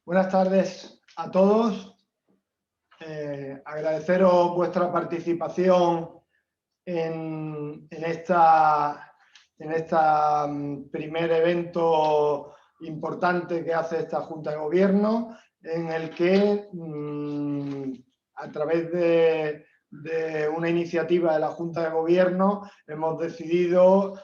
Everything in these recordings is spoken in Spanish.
Buenas tardes a todos. Agradeceros vuestra participación en primer evento importante que hace esta Junta de Gobierno, en el que a través de una iniciativa de la Junta de Gobierno hemos decidido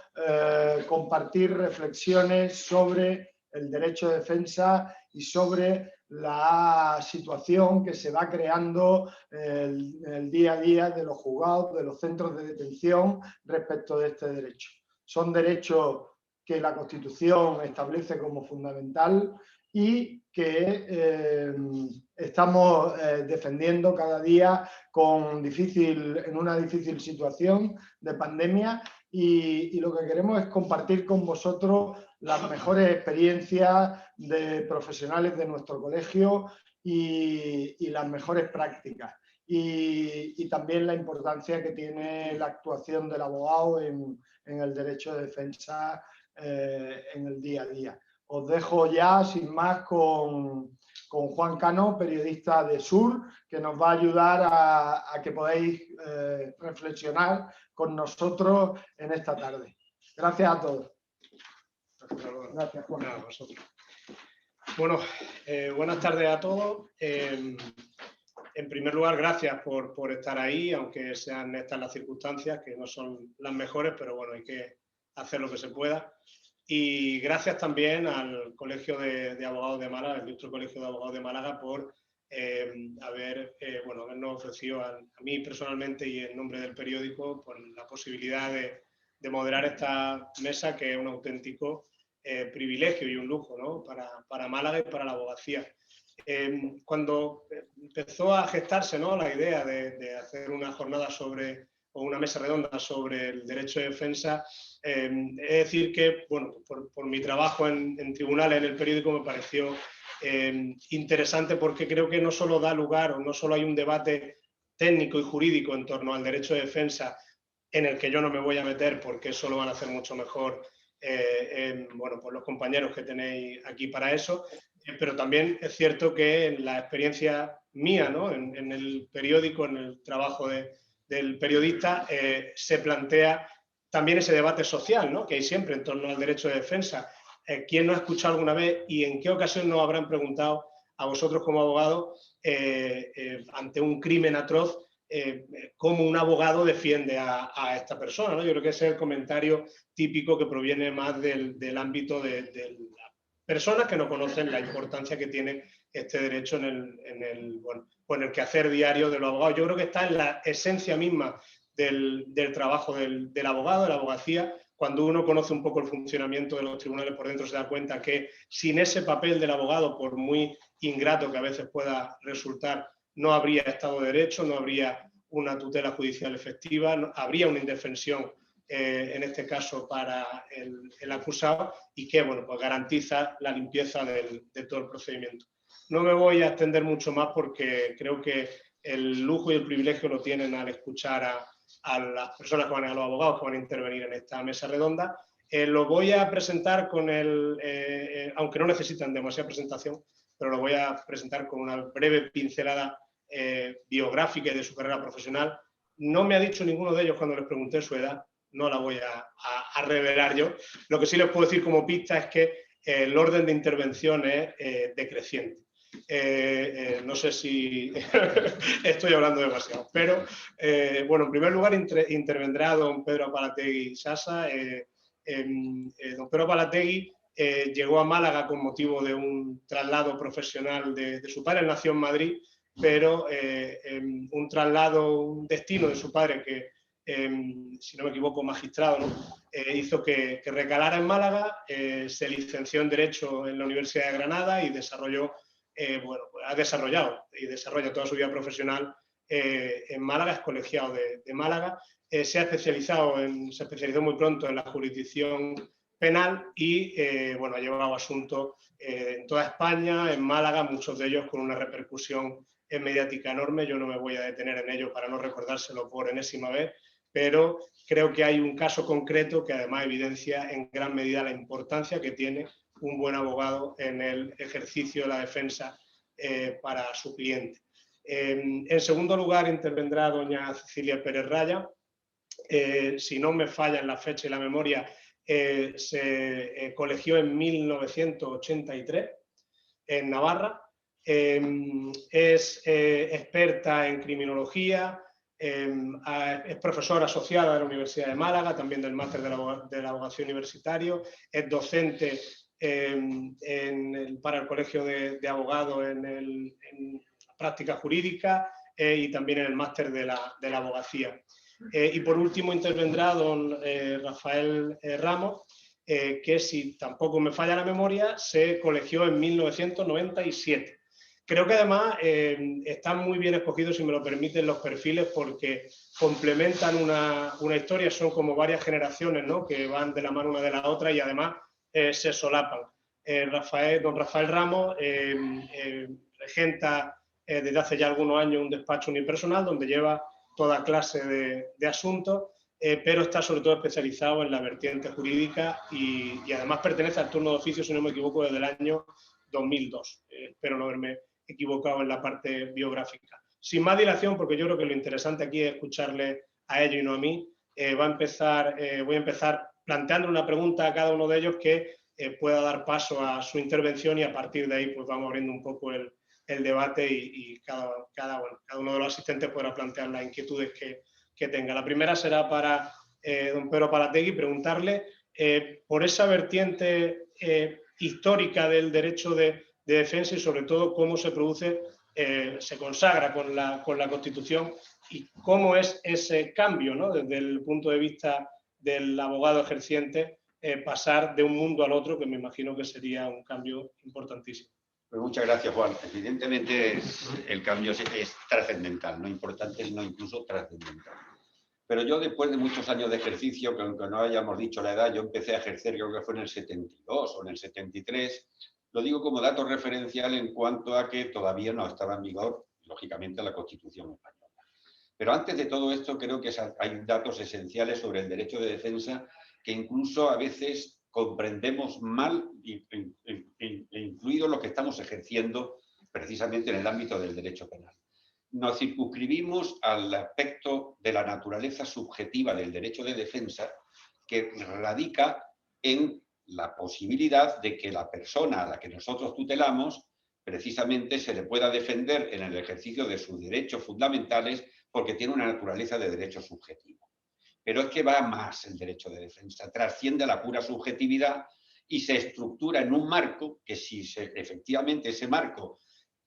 compartir reflexiones sobre el derecho de defensa y sobre la situación que se va creando en el día a día de los juzgados, de los centros de detención respecto de este derecho. Son derechos que la Constitución establece como fundamental y que estamos defendiendo cada día en una difícil situación de pandemia, y lo que queremos es compartir con vosotros las mejores experiencias de profesionales de nuestro colegio y las mejores prácticas. Y también la importancia que tiene la actuación del abogado en el derecho de defensa en el día a día. Os dejo ya, sin más, con Juan Cano, periodista de SUR, que nos va a ayudar a que podáis reflexionar con nosotros en esta tarde. Gracias a todos. Gracias, Juan. Bueno, buenas tardes a todos. En primer lugar, gracias por estar ahí, aunque sean estas las circunstancias, que no son las mejores, pero bueno, hay que hacer lo que se pueda. Y gracias también al Colegio de Abogados de Málaga, el Ilustre Colegio de Abogados de Málaga, por habernos ofrecido a mí personalmente y en nombre del periódico por la posibilidad de moderar esta mesa, que es un auténtico privilegio y un lujo, ¿no?, para Málaga y para la abogacía. Cuando empezó a gestarse, ¿no?, la idea de hacer una jornada o una mesa redonda sobre el derecho de defensa, es decir que, bueno, por mi trabajo en tribunales, en el periódico, me pareció interesante, porque creo que no solo da lugar o no solo hay un debate técnico y jurídico en torno al derecho de defensa, en el que yo no me voy a meter porque eso lo van a hacer mucho mejor pues los compañeros que tenéis aquí para eso, pero también es cierto que en la experiencia mía, ¿no?, en el periódico, en el trabajo del periodista, se plantea también ese debate social, ¿no?, que hay siempre en torno al derecho de defensa. ¿Quién no ha escuchado alguna vez y en qué ocasión nos habrán preguntado a vosotros como abogados ante un crimen atroz cómo un abogado defiende a esta persona, ¿no? Yo creo que ese es el comentario típico que proviene más del ámbito de las personas que no conocen la importancia que tiene este derecho en el quehacer diario de los abogados. Yo creo que está en la esencia misma del trabajo del abogado, de la abogacía. Cuando uno conoce un poco el funcionamiento de los tribunales por dentro, se da cuenta que sin ese papel del abogado, por muy ingrato que a veces pueda resultar, no habría Estado de Derecho, no habría una tutela judicial efectiva, no habría una indefensión, en este caso para el acusado, y que, bueno, pues garantiza la limpieza de todo el procedimiento. No me voy a extender mucho más porque creo que el lujo y el privilegio lo tienen al escuchar a las personas que van a los abogados que van a intervenir en esta mesa redonda. Lo voy a presentar con aunque no necesitan demasiada presentación, pero lo voy a presentar con una breve pincelada biográfica y de su carrera profesional. No me ha dicho ninguno de ellos cuando les pregunté su edad, no la voy a revelar yo. Lo que sí les puedo decir como pista es que el orden de intervención es decreciente. No sé si estoy hablando demasiado, pero bueno, en primer lugar intervendrá don Pedro Apalategui Sasa. Don Pedro Apalategui llegó a Málaga con motivo de un traslado profesional de su padre. Él nació en Madrid, pero un traslado, un destino de su padre que, si no me equivoco, magistrado, ¿no?, hizo que recalara en Málaga. Se licenció en Derecho en la Universidad de Granada y ha desarrollado y desarrolla toda su vida profesional en Málaga, es colegiado de Málaga. Se especializó muy pronto en la jurisdicción penal y bueno, ha llevado asuntos en toda España, en Málaga, muchos de ellos con una repercusión mediática enorme. Yo no me voy a detener en ello para no recordárselo por enésima vez, pero creo que hay un caso concreto que además evidencia en gran medida la importancia que tiene un buen abogado en el ejercicio de la defensa para su cliente. En segundo lugar, intervendrá doña Cecilia Pérez Raya. Si no me fallan la fecha y la memoria, se colegió en 1983 en Navarra. Es experta en criminología, es profesora asociada de la Universidad de Málaga, también del máster de la abogacía universitario, es docente para el Colegio de Abogados en práctica jurídica y también en el máster de la abogacía. Y por último intervendrá don Rafael Ramos, que si tampoco me falla la memoria, se colegió en 1997. Creo que además están muy bien escogidos, si me lo permiten, los perfiles porque complementan una historia, son como varias generaciones, ¿no?, que van de la mano una de la otra y además se solapan. Don Rafael Ramos regenta desde hace ya algunos años un despacho unipersonal donde lleva toda clase de asuntos, pero está sobre todo especializado en la vertiente jurídica y además pertenece al turno de oficio, si no me equivoco, desde el año 2002. Espero no haberme equivocado en la parte biográfica. Sin más dilación, porque yo creo que lo interesante aquí es escucharle a ellos y no a mí, voy a empezar planteando una pregunta a cada uno de ellos que pueda dar paso a su intervención y a partir de ahí pues vamos abriendo un poco el debate y cada uno de los asistentes podrá plantear las inquietudes que tenga. La primera será para don Pedro Palategui, preguntarle por esa vertiente histórica del derecho de defensa y sobre todo cómo se produce, se consagra con la Constitución y cómo es ese cambio, ¿no?, desde el punto de vista del abogado ejerciente, pasar de un mundo al otro, que me imagino que sería un cambio importantísimo. Pues muchas gracias, Juan. Evidentemente el cambio es trascendental, no importante, sino incluso trascendental. Pero yo después de muchos años de ejercicio, que aunque no hayamos dicho la edad, yo empecé a ejercer, creo que fue en el 72 o en el 73, lo digo como dato referencial en cuanto a que todavía no estaba en vigor, lógicamente, la Constitución española. Pero antes de todo esto, creo que hay datos esenciales sobre el derecho de defensa que incluso a veces comprendemos mal, incluido lo que estamos ejerciendo precisamente en el ámbito del derecho penal. Nos circunscribimos al aspecto de la naturaleza subjetiva del derecho de defensa, que radica en la posibilidad de que la persona a la que nosotros tutelamos precisamente se le pueda defender en el ejercicio de sus derechos fundamentales porque tiene una naturaleza de derecho subjetivo. Pero es que va más el derecho de defensa, trasciende a la pura subjetividad y se estructura en un marco que si efectivamente ese marco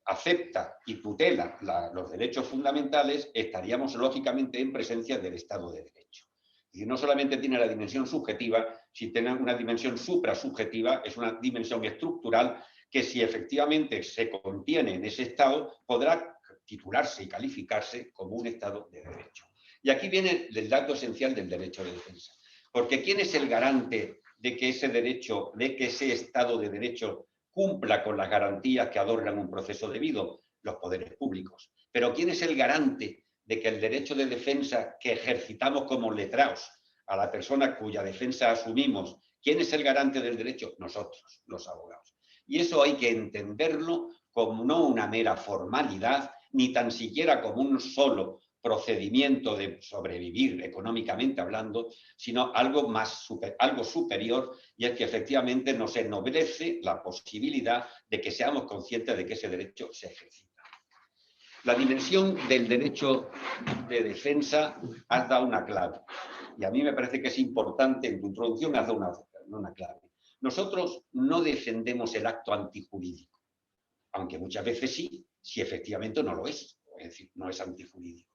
acepta y tutela los derechos fundamentales, estaríamos lógicamente en presencia del Estado de Derecho. Y no solamente tiene la dimensión subjetiva, si tiene una dimensión suprasubjetiva, es una dimensión estructural que si efectivamente se contiene en ese Estado, podrá titularse y calificarse como un Estado de Derecho. Y aquí viene el dato esencial del derecho de defensa. Porque ¿quién es el garante de que ese derecho, de que ese Estado de Derecho cumpla con las garantías que adornan un proceso debido? Los poderes públicos. Pero ¿quién es el garante de que el derecho de defensa que ejercitamos como letrados a la persona cuya defensa asumimos, ¿quién es el garante del derecho? Nosotros, los abogados. Y eso hay que entenderlo como no una mera formalidad, ni tan siquiera como un solo procedimiento de sobrevivir económicamente hablando, sino algo algo superior, y es que efectivamente nos ennoblece la posibilidad de que seamos conscientes de que ese derecho se ejercita. La dimensión del derecho de defensa has dado una clave, y a mí me parece que es importante, en tu introducción has dado una clave. Nosotros no defendemos el acto antijurídico, aunque muchas veces sí, si efectivamente no lo es decir, no es antijurídico.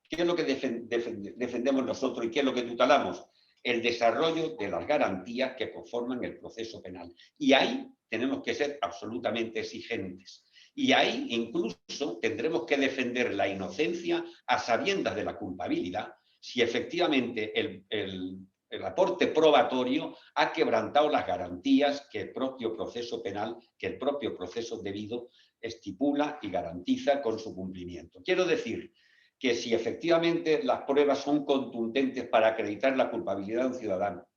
¿Qué es lo que defendemos nosotros y qué es lo que tutelamos? El desarrollo de las garantías que conforman el proceso penal. Y ahí tenemos que ser absolutamente exigentes. Y ahí incluso tendremos que defender la inocencia a sabiendas de la culpabilidad si efectivamente el aporte probatorio ha quebrantado las garantías que el propio proceso penal, que el propio proceso debido estipula y garantiza con su cumplimiento. Quiero decir que si efectivamente las pruebas son contundentes para acreditar la culpabilidad de un ciudadano,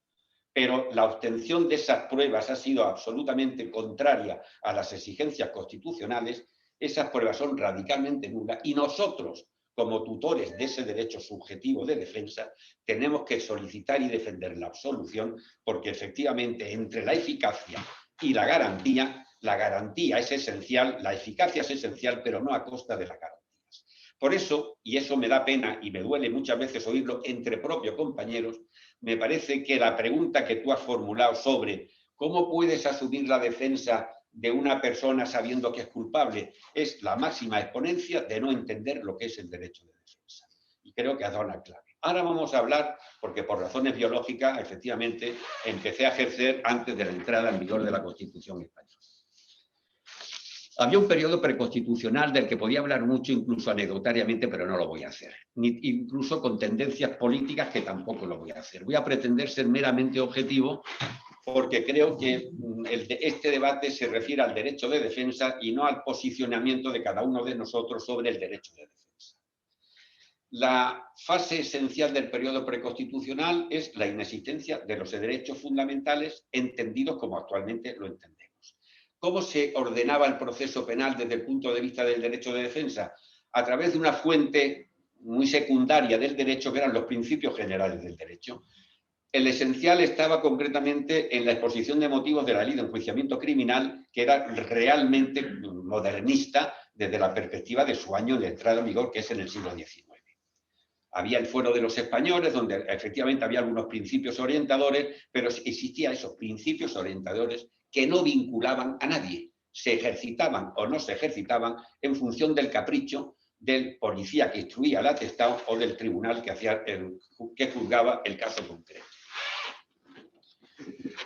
pero la obtención de esas pruebas ha sido absolutamente contraria a las exigencias constitucionales, esas pruebas son radicalmente nulas y nosotros, como tutores de ese derecho subjetivo de defensa, tenemos que solicitar y defender la absolución, porque efectivamente entre la eficacia y la garantía es esencial, la eficacia es esencial, pero no a costa de las garantías. Por eso, y eso me da pena y me duele muchas veces oírlo entre propios compañeros, me parece que la pregunta que tú has formulado sobre cómo puedes asumir la defensa de una persona sabiendo que es culpable es la máxima exponencia de no entender lo que es el derecho de defensa. Y creo que has dado una clave. Ahora vamos a hablar, porque por razones biológicas, efectivamente, empecé a ejercer antes de la entrada en vigor de la Constitución española. Había un periodo preconstitucional del que podía hablar mucho, incluso anecdotariamente, pero no lo voy a hacer. Incluso con tendencias políticas que tampoco lo voy a hacer. Voy a pretender ser meramente objetivo porque creo que este debate se refiere al derecho de defensa y no al posicionamiento de cada uno de nosotros sobre el derecho de defensa. La fase esencial del periodo preconstitucional es la inexistencia de los derechos fundamentales entendidos como actualmente lo entendemos. ¿Cómo se ordenaba el proceso penal desde el punto de vista del derecho de defensa? A través de una fuente muy secundaria del derecho, que eran los principios generales del derecho. El esencial estaba concretamente en la exposición de motivos de la ley de enjuiciamiento criminal, que era realmente modernista desde la perspectiva de su año de entrada en vigor, que es en el siglo XIX. Había el fuero de los españoles, donde efectivamente había algunos principios orientadores, pero existían esos principios orientadores que no vinculaban a nadie, se ejercitaban o no se ejercitaban en función del capricho del policía que instruía el atestado o del tribunal que juzgaba el caso concreto.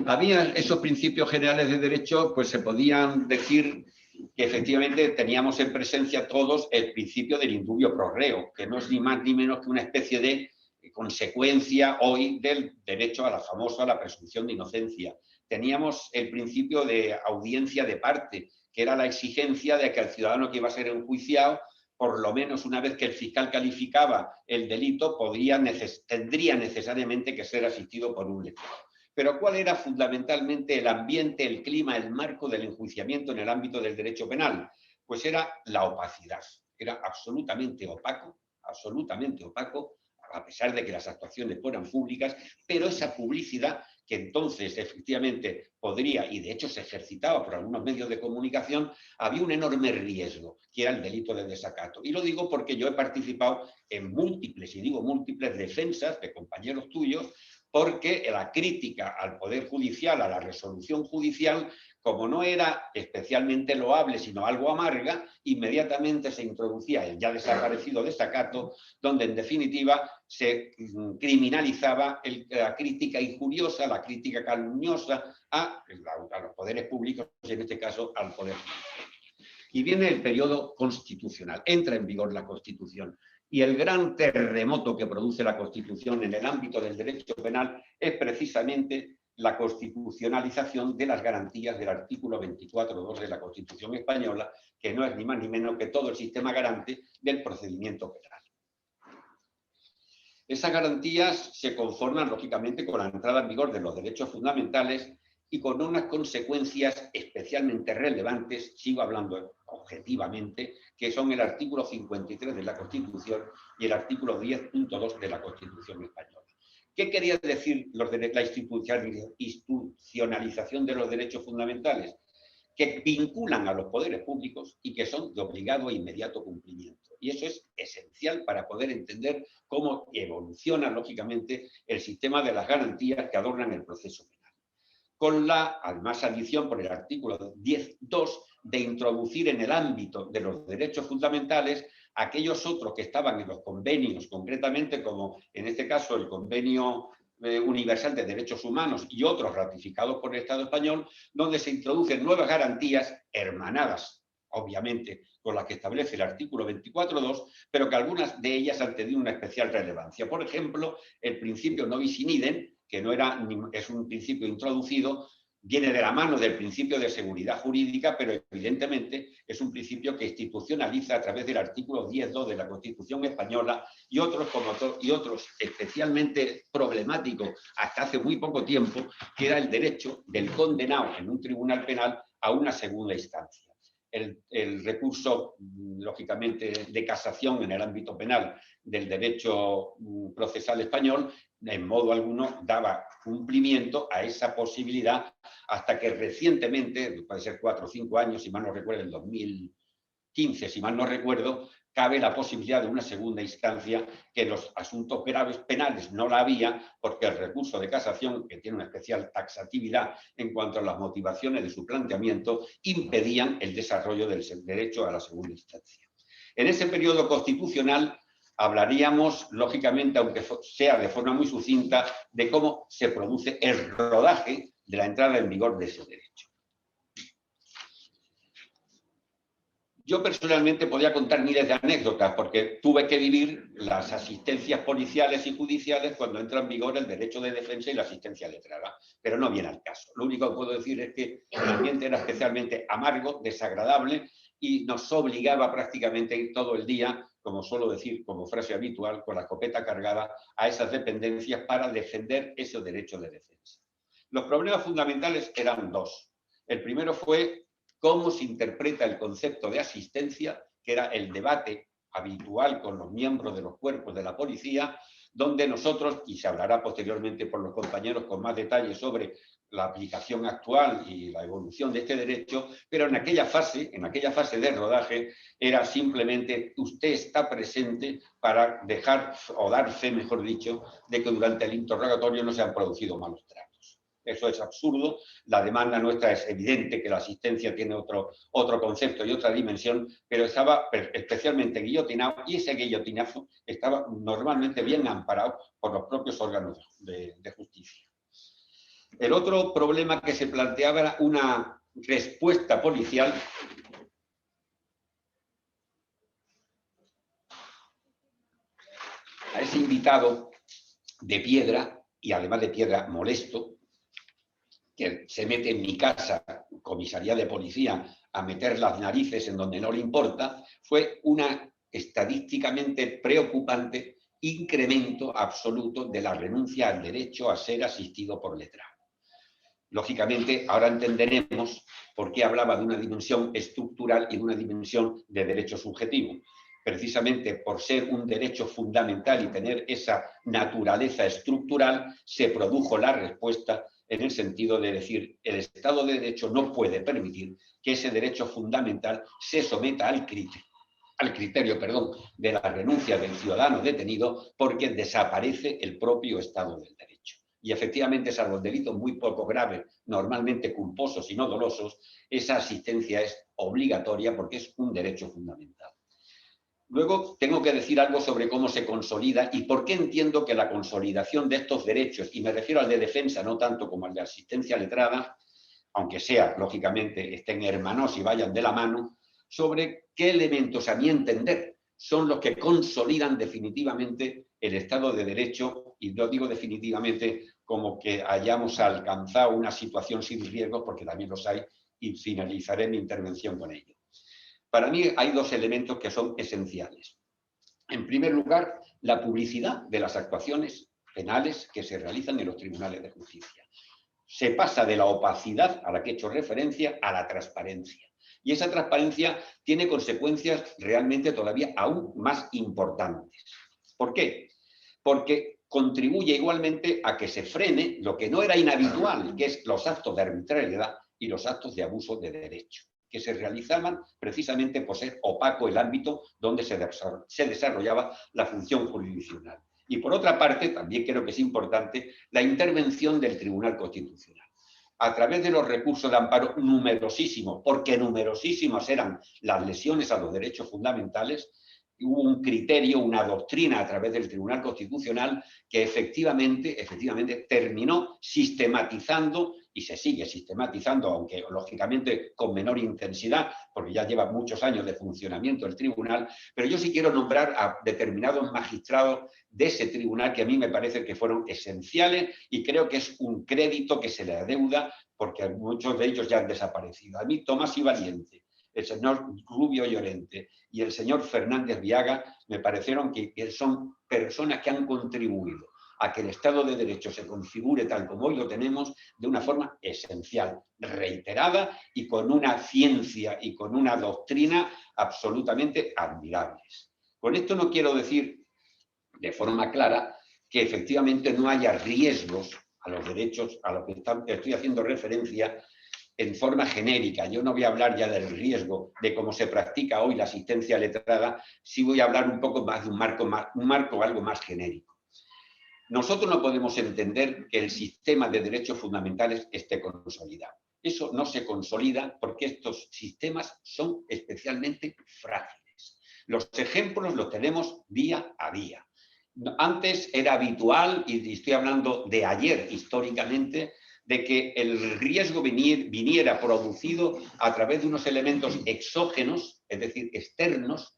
Había esos principios generales de derecho, pues se podían decir que efectivamente teníamos en presencia todos el principio del indubio pro reo, que no es ni más ni menos que una especie de consecuencia hoy del derecho a la presunción de inocencia. Teníamos el principio de audiencia de parte, que era la exigencia de que el ciudadano que iba a ser enjuiciado, por lo menos una vez que el fiscal calificaba el delito, tendría necesariamente que ser asistido por un letrado. Pero ¿cuál era fundamentalmente el ambiente, el clima, el marco del enjuiciamiento en el ámbito del derecho penal? Pues era la opacidad. Era absolutamente opaco, a pesar de que las actuaciones fueran públicas, pero esa publicidad que entonces efectivamente podría, y de hecho se ejercitaba por algunos medios de comunicación, había un enorme riesgo, que era el delito de desacato. Y lo digo porque yo he participado en múltiples, y digo múltiples, defensas de compañeros tuyos, porque la crítica al Poder Judicial, a la resolución judicial, como no era especialmente loable, sino algo amarga, inmediatamente se introducía el ya desaparecido desacato, donde en definitiva se criminalizaba la crítica injuriosa, la crítica calumniosa a los poderes públicos, y en este caso al Poder Judicial. Y viene el periodo constitucional, entra en vigor la Constitución. Y el gran terremoto que produce la Constitución en el ámbito del derecho penal es precisamente la constitucionalización de las garantías del artículo 24.2 de la Constitución española, que no es ni más ni menos que todo el sistema garante del procedimiento penal. Esas garantías se conforman, lógicamente, con la entrada en vigor de los derechos fundamentales y con unas consecuencias especialmente relevantes, sigo hablando objetivamente, que son el artículo 53 de la Constitución y el artículo 10.2 de la Constitución española. ¿Qué quería decir la institucionalización de los derechos fundamentales? Que vinculan a los poderes públicos y que son de obligado e inmediato cumplimiento. Y eso es esencial para poder entender cómo evoluciona, lógicamente, el sistema de las garantías que adornan el proceso penal. Con la, además, adición por el artículo 10.2 de introducir en el ámbito de los derechos fundamentales aquellos otros que estaban en los convenios, concretamente como en este caso el Convenio Universal de Derechos Humanos y otros ratificados por el Estado español, donde se introducen nuevas garantías hermanadas obviamente con las que establece el artículo 24.2, pero que algunas de ellas han tenido una especial relevancia. Por ejemplo, el principio non bis in idem, que no era, es un principio introducido, viene de la mano del principio de seguridad jurídica, pero evidentemente es un principio que institucionaliza a través del artículo 10.2 de la Constitución española y otros especialmente problemáticos hasta hace muy poco tiempo, que era el derecho del condenado en un tribunal penal a una segunda instancia. El recurso, lógicamente, de casación en el ámbito penal del derecho procesal español, en modo alguno daba cumplimiento a esa posibilidad hasta que recientemente, puede ser 4 o 5 años, si mal no recuerdo, en 2015, si mal no recuerdo, cabe la posibilidad de una segunda instancia, que en los asuntos graves penales no la había, porque el recurso de casación, que tiene una especial taxatividad en cuanto a las motivaciones de su planteamiento, impedían el desarrollo del derecho a la segunda instancia. En ese periodo constitucional hablaríamos, lógicamente, aunque sea de forma muy sucinta, de cómo se produce el rodaje de la entrada en vigor de ese derecho. Yo personalmente podía contar miles de anécdotas porque tuve que vivir las asistencias policiales y judiciales cuando entra en vigor el derecho de defensa y la asistencia letrada, pero no viene al caso. Lo único que puedo decir es que el ambiente era especialmente amargo, desagradable y nos obligaba prácticamente a ir todo el día, como suelo decir como frase habitual, con la escopeta cargada a esas dependencias para defender ese derecho de defensa. Los problemas fundamentales eran dos. El primero fue cómo se interpreta el concepto de asistencia, que era el debate habitual con los miembros de los cuerpos de la policía, donde nosotros, y se hablará posteriormente por los compañeros con más detalles sobre la aplicación actual y la evolución de este derecho, pero en aquella fase de rodaje, era simplemente usted está presente para dejar o dar fe, mejor dicho, de que durante el interrogatorio no se han producido malos tratos. Eso es absurdo. La demanda nuestra es evidente que la asistencia tiene otro concepto y otra dimensión, pero estaba especialmente guillotinado y ese guillotinazo estaba normalmente bien amparado por los propios órganos de justicia. El otro problema que se planteaba era una respuesta policial a ese invitado de piedra, y además de piedra molesto, que se mete en mi casa, comisaría de policía, a meter las narices en donde no le importa, fue una estadísticamente preocupante incremento absoluto de la renuncia al derecho a ser asistido por letrado. Lógicamente, ahora entenderemos por qué hablaba de una dimensión estructural y de una dimensión de derecho subjetivo. Precisamente por ser un derecho fundamental y tener esa naturaleza estructural, se produjo la respuesta en el sentido de decir, el Estado de Derecho no puede permitir que ese derecho fundamental se someta al criterio de la renuncia del ciudadano detenido, porque desaparece el propio Estado del Derecho. Y efectivamente, salvo delitos muy poco graves, normalmente culposos y no dolosos, esa asistencia es obligatoria porque es un derecho fundamental. Luego tengo que decir algo sobre cómo se consolida y por qué entiendo que la consolidación de estos derechos, y me refiero al de defensa no tanto como al de asistencia letrada, aunque sea, lógicamente, estén hermanos y vayan de la mano, sobre qué elementos, a mi entender, son los que consolidan definitivamente el Estado de Derecho, y lo digo definitivamente como que hayamos alcanzado una situación sin riesgos, porque también los hay, y finalizaré mi intervención con ello. Para mí hay dos elementos que son esenciales. En primer lugar, la publicidad de las actuaciones penales que se realizan en los tribunales de justicia. Se pasa de la opacidad a la que he hecho referencia a la transparencia. Y esa transparencia tiene consecuencias realmente todavía aún más importantes. ¿Por qué? Porque contribuye igualmente a que se frene lo que no era inhabitual, que es los actos de arbitrariedad y los actos de abuso de derecho, que se realizaban precisamente por ser opaco el ámbito donde se desarrollaba la función jurisdiccional. Y por otra parte, también creo que es importante la intervención del Tribunal Constitucional. A través de los recursos de amparo numerosísimos, porque numerosísimas eran las lesiones a los derechos fundamentales, hubo un criterio, una doctrina a través del Tribunal Constitucional que efectivamente terminó sistematizando y se sigue sistematizando, aunque lógicamente con menor intensidad, porque ya lleva muchos años de funcionamiento el tribunal, pero yo sí quiero nombrar a determinados magistrados de ese tribunal que a mí me parece que fueron esenciales y creo que es un crédito que se le adeuda porque muchos de ellos ya han desaparecido. A mí Tomás y Valiente, el señor Rubio Llorente y el señor Fernández Viaga me parecieron que son personas que han contribuido a que el Estado de Derecho se configure tal como hoy lo tenemos de una forma esencial, reiterada y con una ciencia y con una doctrina absolutamente admirables. Con esto no quiero decir de forma clara que efectivamente no haya riesgos a los derechos a los que estoy haciendo referencia en forma genérica. Yo no voy a hablar ya del riesgo de cómo se practica hoy la asistencia letrada, sí voy a hablar un poco más de un marco algo más genérico. Nosotros no podemos entender que el sistema de derechos fundamentales esté consolidado. Eso no se consolida porque estos sistemas son especialmente frágiles. Los ejemplos los tenemos día a día. Antes era habitual, y estoy hablando de ayer históricamente, de que el riesgo viniera producido a través de unos elementos exógenos, es decir, externos,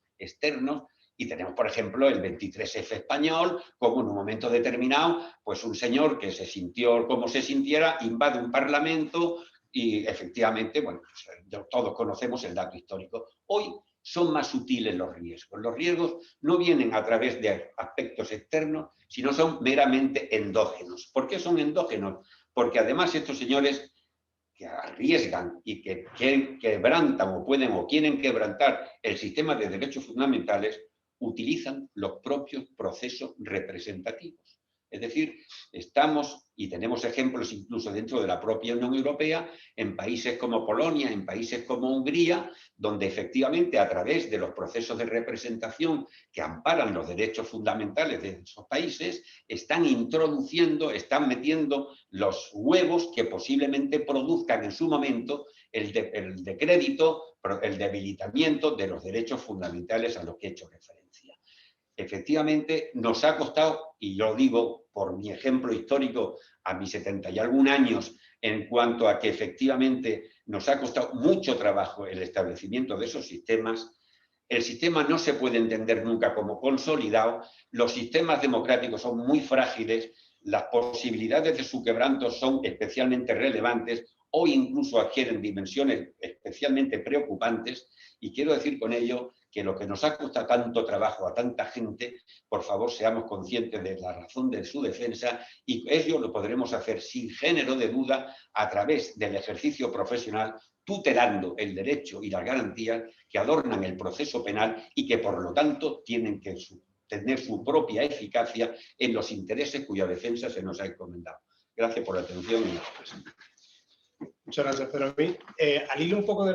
y tenemos, por ejemplo, el 23F español, como en un momento determinado, pues un señor que se sintió como se sintiera, invade un parlamento y efectivamente, bueno, pues, todos conocemos el dato histórico. Hoy son más sutiles los riesgos. Los riesgos no vienen a través de aspectos externos, sino son meramente endógenos. ¿Por qué son endógenos? Porque además estos señores que arriesgan y que quebrantan o pueden o quieren quebrantar el sistema de derechos fundamentales, utilizan los propios procesos representativos. Es decir, estamos, y tenemos ejemplos incluso dentro de la propia Unión Europea, en países como Polonia, en países como Hungría, donde efectivamente a través de los procesos de representación que amparan los derechos fundamentales de esos países, están introduciendo, están metiendo los huevos que posiblemente produzcan en su momento el decrédito, el debilitamiento de los derechos fundamentales a los que he hecho referencia. Efectivamente, nos ha costado, y yo digo por mi ejemplo histórico a mis 70 y algún años, en cuanto a que efectivamente nos ha costado mucho trabajo el establecimiento de esos sistemas. El sistema no se puede entender nunca como consolidado, los sistemas democráticos son muy frágiles, las posibilidades de su quebranto son especialmente relevantes o incluso adquieren dimensiones especialmente preocupantes, y quiero decir con ello que lo que nos ha costado tanto trabajo a tanta gente, por favor seamos conscientes de la razón de su defensa, y ello lo podremos hacer sin género de duda a través del ejercicio profesional, tutelando el derecho y las garantías que adornan el proceso penal y que por lo tanto tienen que tener su propia eficacia en los intereses cuya defensa se nos ha encomendado. Gracias por la atención. Muchas gracias, pero a mí, al hilo un poco de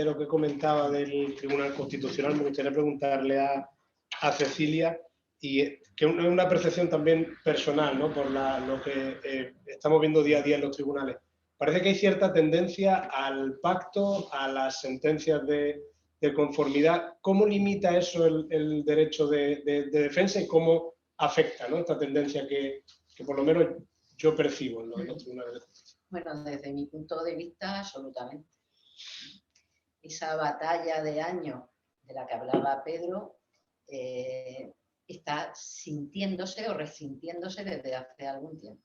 lo que comentaba del Tribunal Constitucional, me gustaría preguntarle a Cecilia, y que es una percepción también personal, ¿no? Por lo que estamos viendo día a día en los tribunales. Parece que hay cierta tendencia al pacto, a las sentencias de conformidad. ¿Cómo limita eso el derecho de defensa y cómo afecta, ¿no? Esta tendencia que por lo menos yo percibo en los tribunales de justicia? Bueno, desde mi punto de vista, absolutamente. Esa batalla de años de la que hablaba Pedro está sintiéndose o resintiéndose desde hace algún tiempo.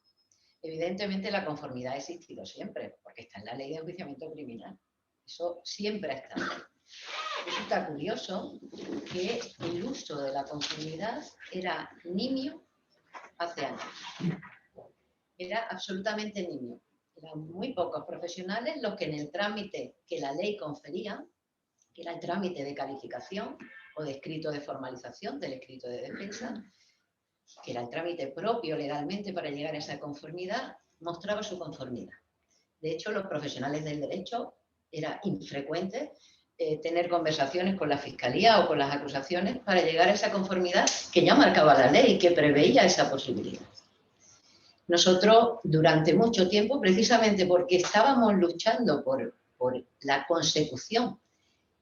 Evidentemente la conformidad ha existido siempre, porque está en la ley de enjuiciamiento criminal. Eso siempre ha estado. Resulta curioso que el uso de la conformidad era nimio hace años. Era absolutamente nimio. Eran muy pocos profesionales los que en el trámite que la ley confería, que era el trámite de calificación o de escrito de formalización del escrito de defensa, que era el trámite propio legalmente para llegar a esa conformidad, mostraba su conformidad. De hecho, los profesionales del derecho era infrecuente tener conversaciones con la fiscalía o con las acusaciones para llegar a esa conformidad que ya marcaba la ley, que preveía esa posibilidad. Nosotros, durante mucho tiempo, precisamente porque estábamos luchando por la consecución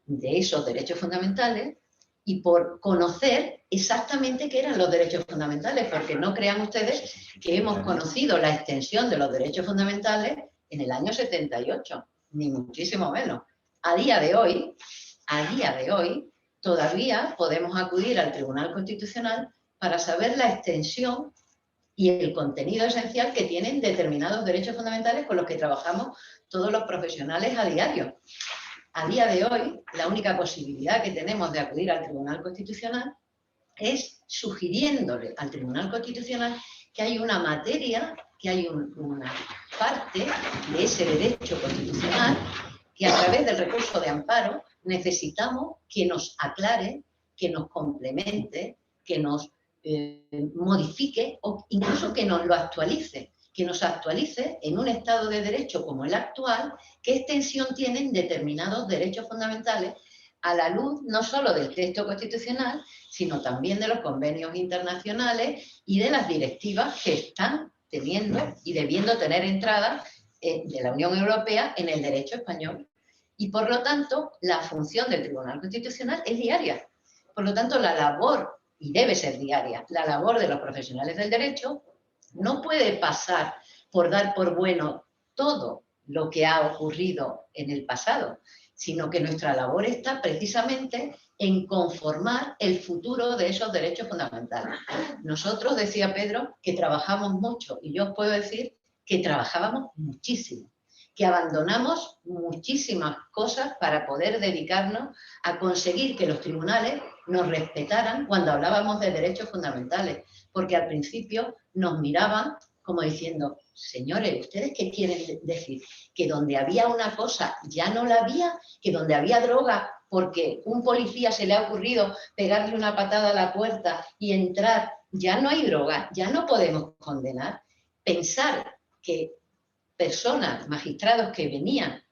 de esos derechos fundamentales y por conocer exactamente qué eran los derechos fundamentales, porque no crean ustedes que hemos conocido la extensión de los derechos fundamentales en el año 78, ni muchísimo menos. A día de hoy, todavía podemos acudir al Tribunal Constitucional para saber la extensión y el contenido esencial que tienen determinados derechos fundamentales con los que trabajamos todos los profesionales a diario. A día de hoy, la única posibilidad que tenemos de acudir al Tribunal Constitucional es sugiriéndole al Tribunal Constitucional que hay una materia, que hay una parte de ese derecho constitucional que a través del recurso de amparo necesitamos que nos aclare, que nos complemente, que nos modifique o incluso que nos lo actualice. Que nos actualice en un Estado de Derecho como el actual, qué extensión tienen determinados derechos fundamentales a la luz no solo del texto constitucional, sino también de los convenios internacionales y de las directivas que están teniendo y debiendo tener entrada de la Unión Europea en el derecho español. Y por lo tanto, la función del Tribunal Constitucional es diaria. Por lo tanto, la labor, y debe ser diaria, la labor de los profesionales del derecho no puede pasar por dar por bueno todo lo que ha ocurrido en el pasado, sino que nuestra labor está precisamente en conformar el futuro de esos derechos fundamentales. Nosotros, decía Pedro, que trabajamos mucho, y yo os puedo decir que trabajábamos muchísimo, que abandonamos muchísimas cosas para poder dedicarnos a conseguir que los tribunales nos respetaran cuando hablábamos de derechos fundamentales, porque al principio nos miraban como diciendo, señores, ¿ustedes qué quieren decir? ¿Que donde había una cosa ya no la había? ¿Que donde había droga porque un policía se le ha ocurrido pegarle una patada a la puerta y entrar, ya no hay droga, ya no podemos condenar? Pensar que personas, magistrados que venían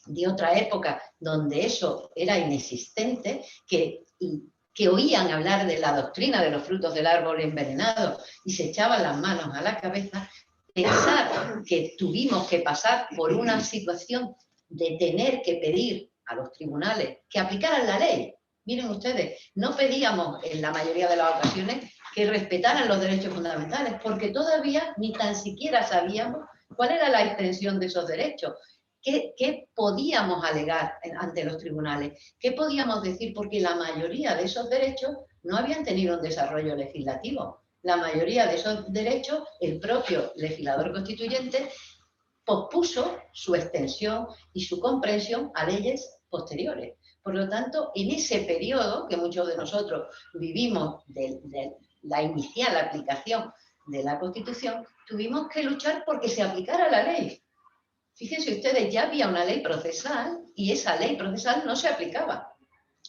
de otra época donde eso era inexistente, que oían hablar de la doctrina de los frutos del árbol envenenado y se echaban las manos a la cabeza, pensar que tuvimos que pasar por una situación de tener que pedir a los tribunales que aplicaran la ley. Miren ustedes, no pedíamos en la mayoría de las ocasiones que respetaran los derechos fundamentales, porque todavía ni tan siquiera sabíamos cuál era la extensión de esos derechos. ¿Qué podíamos alegar ante los tribunales? ¿Qué podíamos decir? Porque la mayoría de esos derechos no habían tenido un desarrollo legislativo. La mayoría de esos derechos, el propio legislador constituyente pospuso su extensión y su comprensión a leyes posteriores. Por lo tanto, en ese periodo que muchos de nosotros vivimos de la inicial aplicación de la Constitución, tuvimos que luchar porque se aplicara la ley. Fíjense ustedes, ya había una ley procesal y esa ley procesal no se aplicaba.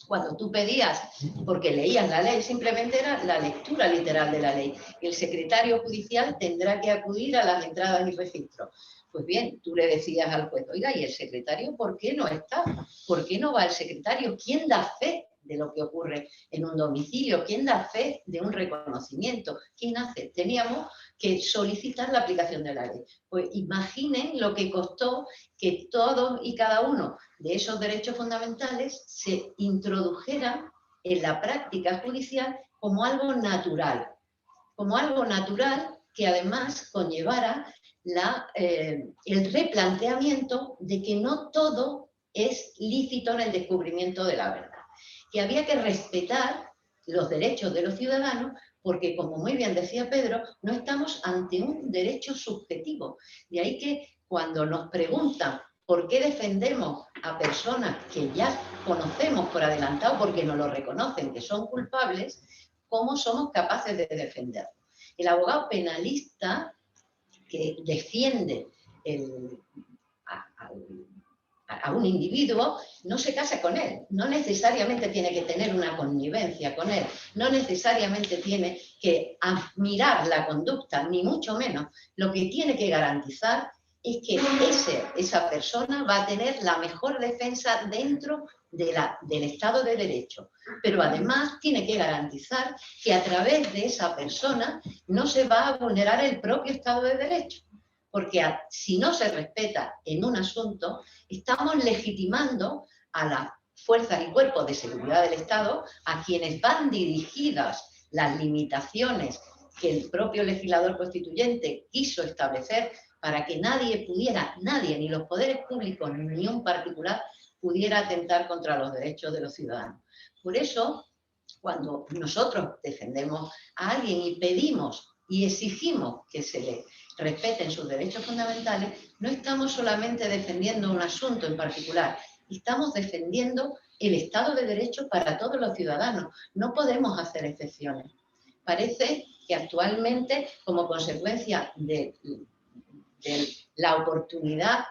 Cuando tú pedías, porque leías la ley, simplemente era la lectura literal de la ley. El secretario judicial tendrá que acudir a las entradas y registros. Pues bien, tú le decías al juez, oiga, ¿y el secretario por qué no está? ¿Por qué no va el secretario? ¿Quién da fe de lo que ocurre en un domicilio? ¿Quién da fe de un reconocimiento? ¿Quién hace? Teníamos que solicitar la aplicación de la ley. Pues imaginen lo que costó que todos y cada uno de esos derechos fundamentales se introdujeran en la práctica judicial como algo natural que además conllevara el replanteamiento de que no todo es lícito en el descubrimiento de la verdad, que había que respetar los derechos de los ciudadanos porque, como muy bien decía Pedro, no estamos ante un derecho subjetivo. De ahí que cuando nos preguntan por qué defendemos a personas que ya conocemos por adelantado porque nos lo reconocen que son culpables, ¿cómo somos capaces de defenderlos? El abogado penalista que defiende a un individuo no se casa con él, no necesariamente tiene que tener una connivencia con él, no necesariamente tiene que admirar la conducta, ni mucho menos. Lo que tiene que garantizar es que esa persona va a tener la mejor defensa dentro del Estado de Derecho, pero además tiene que garantizar que a través de esa persona no se va a vulnerar el propio Estado de Derecho, porque si no se respeta en un asunto, estamos legitimando a las fuerzas y cuerpos de seguridad del Estado, a quienes van dirigidas las limitaciones que el propio legislador constituyente quiso establecer para que nadie pudiera, nadie, ni los poderes públicos, ni un particular, pudiera atentar contra los derechos de los ciudadanos. Por eso, cuando nosotros defendemos a alguien y pedimos y exigimos que se le respeten sus derechos fundamentales, no estamos solamente defendiendo un asunto en particular, estamos defendiendo el Estado de Derecho para todos los ciudadanos. No podemos hacer excepciones. Parece que actualmente, como consecuencia de la oportunidad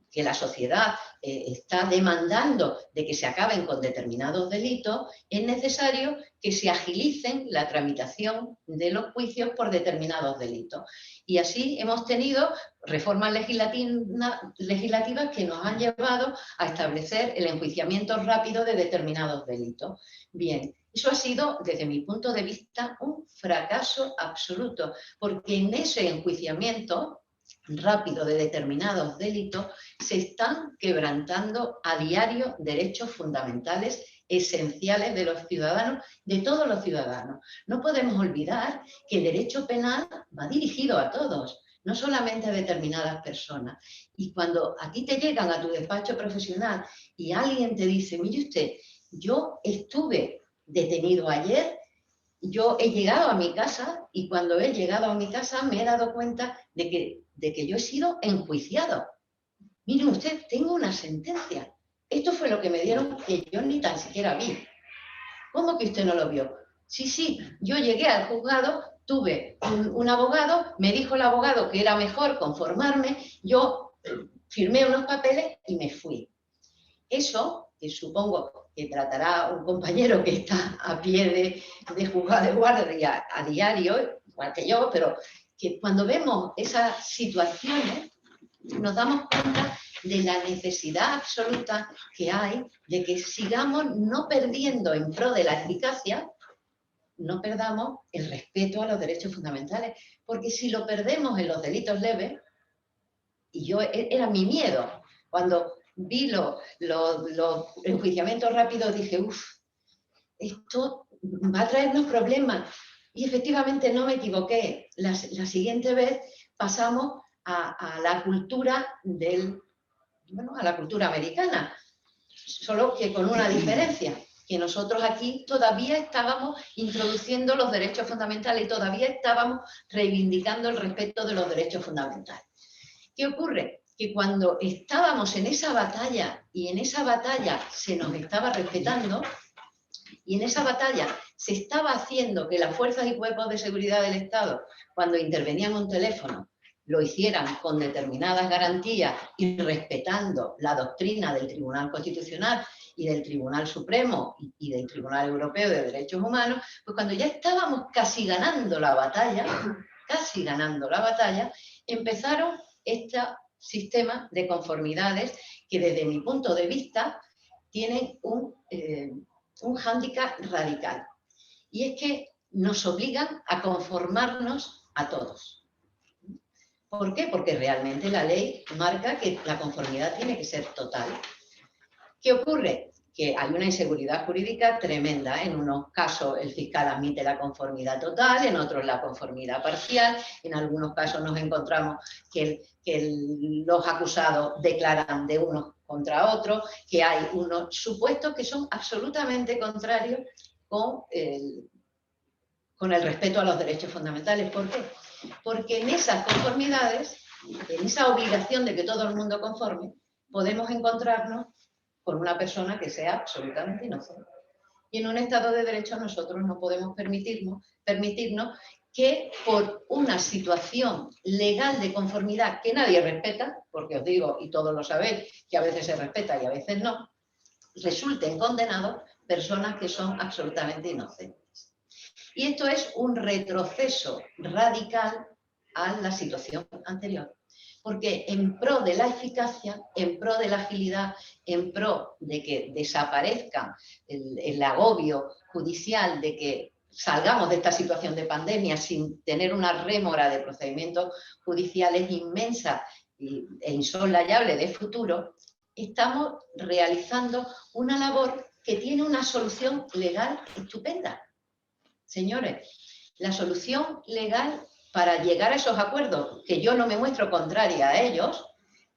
que la sociedad está demandando de que se acaben con determinados delitos, es necesario que se agilicen la tramitación de los juicios por determinados delitos. Y así hemos tenido reformas legislativas que nos han llevado a establecer el enjuiciamiento rápido de determinados delitos. Bien, eso ha sido, desde mi punto de vista, un fracaso absoluto, porque en ese enjuiciamiento rápido de determinados delitos se están quebrantando a diario derechos fundamentales esenciales de los ciudadanos, de todos los ciudadanos. No podemos olvidar que el derecho penal va dirigido a todos, no solamente a determinadas personas. Y cuando aquí te llegan a tu despacho profesional y alguien te dice, mire usted, yo estuve detenido ayer, yo he llegado a mi casa y cuando he llegado a mi casa me he dado cuenta de que yo he sido enjuiciado. Mire usted, tengo una sentencia. Esto fue lo que me dieron que yo ni tan siquiera vi. ¿Cómo que usted no lo vio? Sí, yo llegué al juzgado, tuve un abogado, me dijo el abogado que era mejor conformarme, yo firmé unos papeles y me fui. Eso, que supongo que tratará un compañero que está a pie de juzgado de guardia a diario, igual que yo, pero que cuando vemos esas situaciones nos damos cuenta de la necesidad absoluta que hay de que sigamos no perdiendo en pro de la eficacia, no perdamos el respeto a los derechos fundamentales, porque si lo perdemos en los delitos leves, y era mi miedo, cuando vi los enjuiciamientos rápidos dije, esto va a traernos problemas. Y efectivamente no me equivoqué. La siguiente vez pasamos a la cultura a la cultura americana, solo que con una diferencia, que nosotros aquí todavía estábamos introduciendo los derechos fundamentales y todavía estábamos reivindicando el respeto de los derechos fundamentales. ¿Qué ocurre? Que cuando estábamos en esa batalla y en esa batalla se nos estaba respetando y en esa batalla se estaba haciendo que las fuerzas y cuerpos de seguridad del Estado, cuando intervenían un teléfono, lo hicieran con determinadas garantías y respetando la doctrina del Tribunal Constitucional y del Tribunal Supremo y del Tribunal Europeo de Derechos Humanos, pues cuando ya estábamos casi ganando la batalla, empezaron este sistema de conformidades que desde mi punto de vista tienen un hándicap radical. Y es que nos obligan a conformarnos a todos. ¿Por qué? Porque realmente la ley marca que la conformidad tiene que ser total. ¿Qué ocurre? Que hay una inseguridad jurídica tremenda. En unos casos el fiscal admite la conformidad total, en otros la conformidad parcial, en algunos casos nos encontramos que los acusados declaran de unos contra otros, que hay unos supuestos que son absolutamente contrarios con el respeto a los derechos fundamentales. ¿Por qué? Porque en esas conformidades, en esa obligación de que todo el mundo conforme, podemos encontrarnos con una persona que sea absolutamente inocente. Y en un Estado de Derecho nosotros no podemos permitirnos que por una situación legal de conformidad que nadie respeta, porque os digo, y todos lo sabéis, que a veces se respeta y a veces no, resulten condenados personas que son absolutamente inocentes. Y esto es un retroceso radical a la situación anterior. Porque en pro de la eficacia, en pro de la agilidad, en pro de que desaparezca el agobio judicial, de que salgamos de esta situación de pandemia sin tener una rémora de procedimientos judiciales inmensa e insoslayable de futuro, estamos realizando una labor que tiene una solución legal estupenda. Señores, la solución legal para llegar a esos acuerdos, que yo no me muestro contraria a ellos,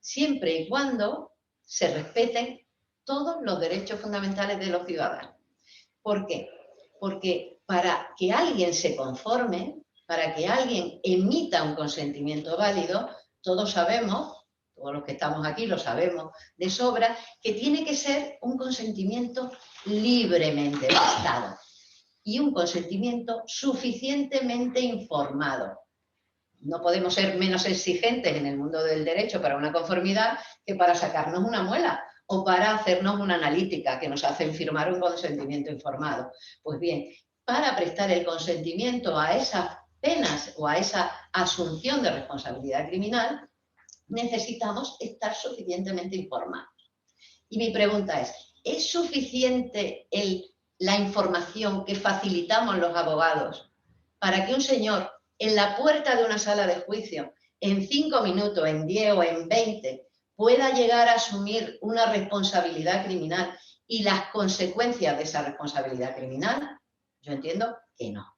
siempre y cuando se respeten todos los derechos fundamentales de los ciudadanos. ¿Por qué? Porque para que alguien se conforme, para que alguien emita un consentimiento válido, todos sabemos, todos los que estamos aquí lo sabemos de sobra, que tiene que ser un consentimiento libremente prestado y un consentimiento suficientemente informado. No podemos ser menos exigentes en el mundo del derecho para una conformidad que para sacarnos una muela o para hacernos una analítica que nos hacen firmar un consentimiento informado. Pues bien, para prestar el consentimiento a esas penas o a esa asunción de responsabilidad criminal, necesitamos estar suficientemente informados. Y mi pregunta ¿es suficiente la información que facilitamos los abogados para que un señor en la puerta de una sala de juicio, en 5 minutos, en 10 o en 20, pueda llegar a asumir una responsabilidad criminal y las consecuencias de esa responsabilidad criminal? Yo entiendo que no.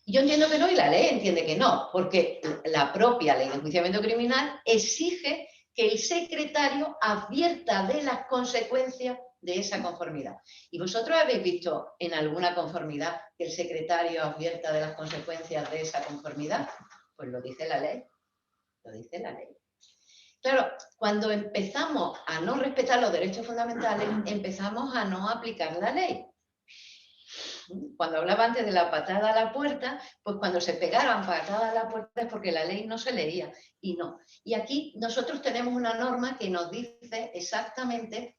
Yo entiendo que no y la ley entiende que no, porque la propia ley de enjuiciamiento criminal exige que el secretario advierta de las consecuencias de esa conformidad. ¿Y vosotros habéis visto en alguna conformidad que el secretario advierta de las consecuencias de esa conformidad? Pues lo dice la ley. Lo dice la ley. Claro, cuando empezamos a no respetar los derechos fundamentales, empezamos a no aplicar la ley. Cuando hablaba antes de la patada a la puerta, pues cuando se pegaban patadas a la puerta es porque la ley no se leía y no. Y aquí nosotros tenemos una norma que nos dice exactamente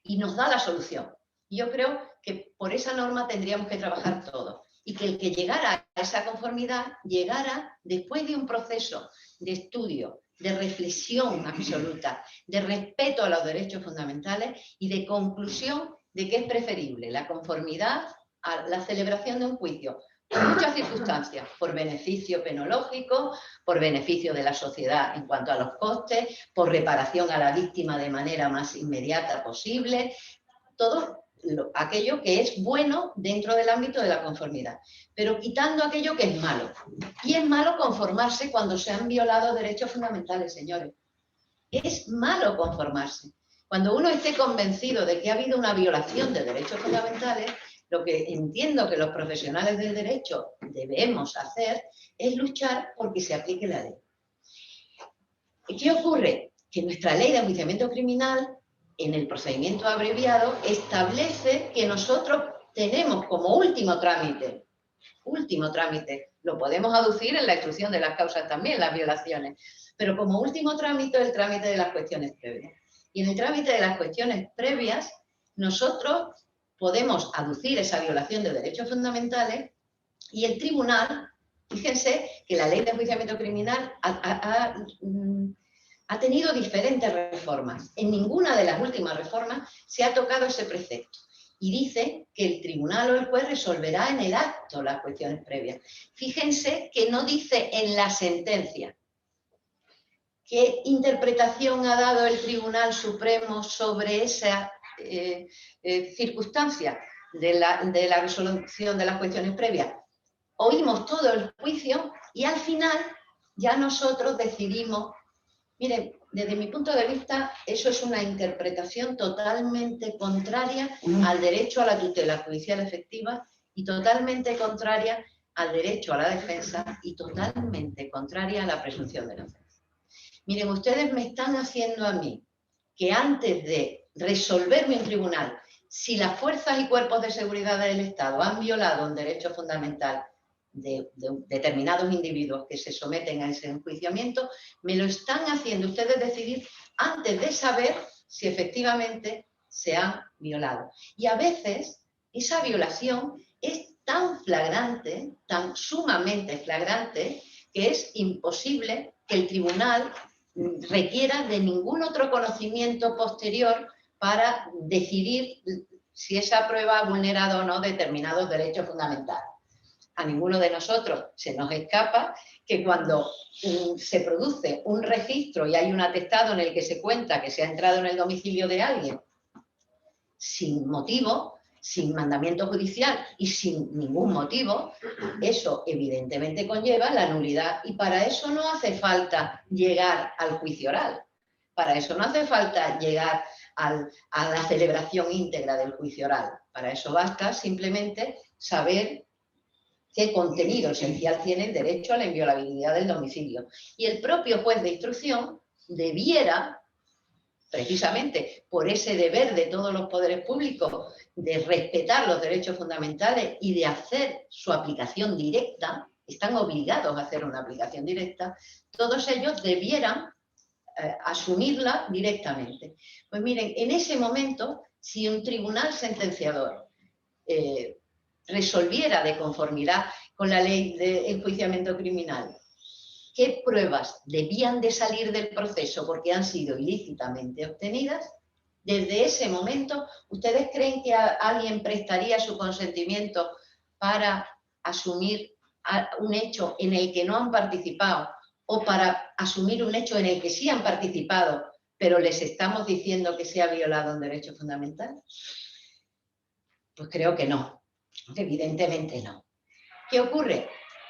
y nos da la solución. Y yo creo que por esa norma tendríamos que trabajar todos. Y que el que llegara a esa conformidad llegara después de un proceso de estudio, de reflexión absoluta, de respeto a los derechos fundamentales y de conclusión de que es preferible la conformidad a la celebración de un juicio, por muchas circunstancias, por beneficio penológico, por beneficio de la sociedad en cuanto a los costes, por reparación a la víctima de manera más inmediata posible, todo aquello que es bueno dentro del ámbito de la conformidad, pero quitando aquello que es malo. Y es malo conformarse cuando se han violado derechos fundamentales, señores. Es malo conformarse. Cuando uno esté convencido de que ha habido una violación de derechos fundamentales, lo que entiendo que los profesionales del derecho debemos hacer es luchar porque se aplique la ley. ¿Qué ocurre? Que nuestra ley de enjuiciamiento criminal, en el procedimiento abreviado, establece que nosotros tenemos como último trámite, lo podemos aducir en la instrucción de las causas también, las violaciones, pero como último trámite el trámite de las cuestiones previas. Y en el trámite de las cuestiones previas, nosotros podemos aducir esa violación de derechos fundamentales y el tribunal, fíjense que la ley de enjuiciamiento criminal ha tenido diferentes reformas. En ninguna de las últimas reformas se ha tocado ese precepto. Y dice que el tribunal o el juez resolverá en el acto las cuestiones previas. Fíjense que no dice en la sentencia. ¿Qué interpretación ha dado el Tribunal Supremo sobre esa circunstancia de la resolución de las cuestiones previas? Oímos todo el juicio y al final ya nosotros decidimos. Miren, desde mi punto de vista, eso es una interpretación totalmente contraria al derecho a la tutela judicial efectiva y totalmente contraria al derecho a la defensa y totalmente contraria a la presunción de inocencia. Miren, ustedes me están haciendo a mí que antes de resolverme en tribunal si las fuerzas y cuerpos de seguridad del Estado han violado un derecho fundamental de determinados individuos que se someten a ese enjuiciamiento, me lo están haciendo ustedes decidir antes de saber si efectivamente se han violado. Y a veces esa violación es tan flagrante, tan sumamente flagrante, que es imposible que el tribunal requiera de ningún otro conocimiento posterior para decidir si esa prueba ha vulnerado o no determinados derechos fundamentales. A ninguno de nosotros se nos escapa que cuando se produce un registro y hay un atestado en el que se cuenta que se ha entrado en el domicilio de alguien sin motivo, sin mandamiento judicial y sin ningún motivo, eso evidentemente conlleva la nulidad y para eso no hace falta llegar al juicio oral, para eso no hace falta llegar a la celebración íntegra del juicio oral, para eso basta simplemente saber qué contenido esencial tiene el derecho a la inviolabilidad del domicilio. Y el propio juez de instrucción debiera, precisamente por ese deber de todos los poderes públicos, de respetar los derechos fundamentales y de hacer su aplicación directa, están obligados a hacer una aplicación directa, todos ellos debieran asumirla directamente. Pues miren, en ese momento, si un tribunal sentenciador resolviera de conformidad con la ley de enjuiciamiento criminal qué pruebas debían de salir del proceso porque han sido ilícitamente obtenidas, desde ese momento, ¿ustedes creen que alguien prestaría su consentimiento para asumir un hecho en el que no han participado o para asumir un hecho en el que sí han participado, pero les estamos diciendo que se ha violado un derecho fundamental? Pues creo que no, evidentemente no. ¿Qué ocurre?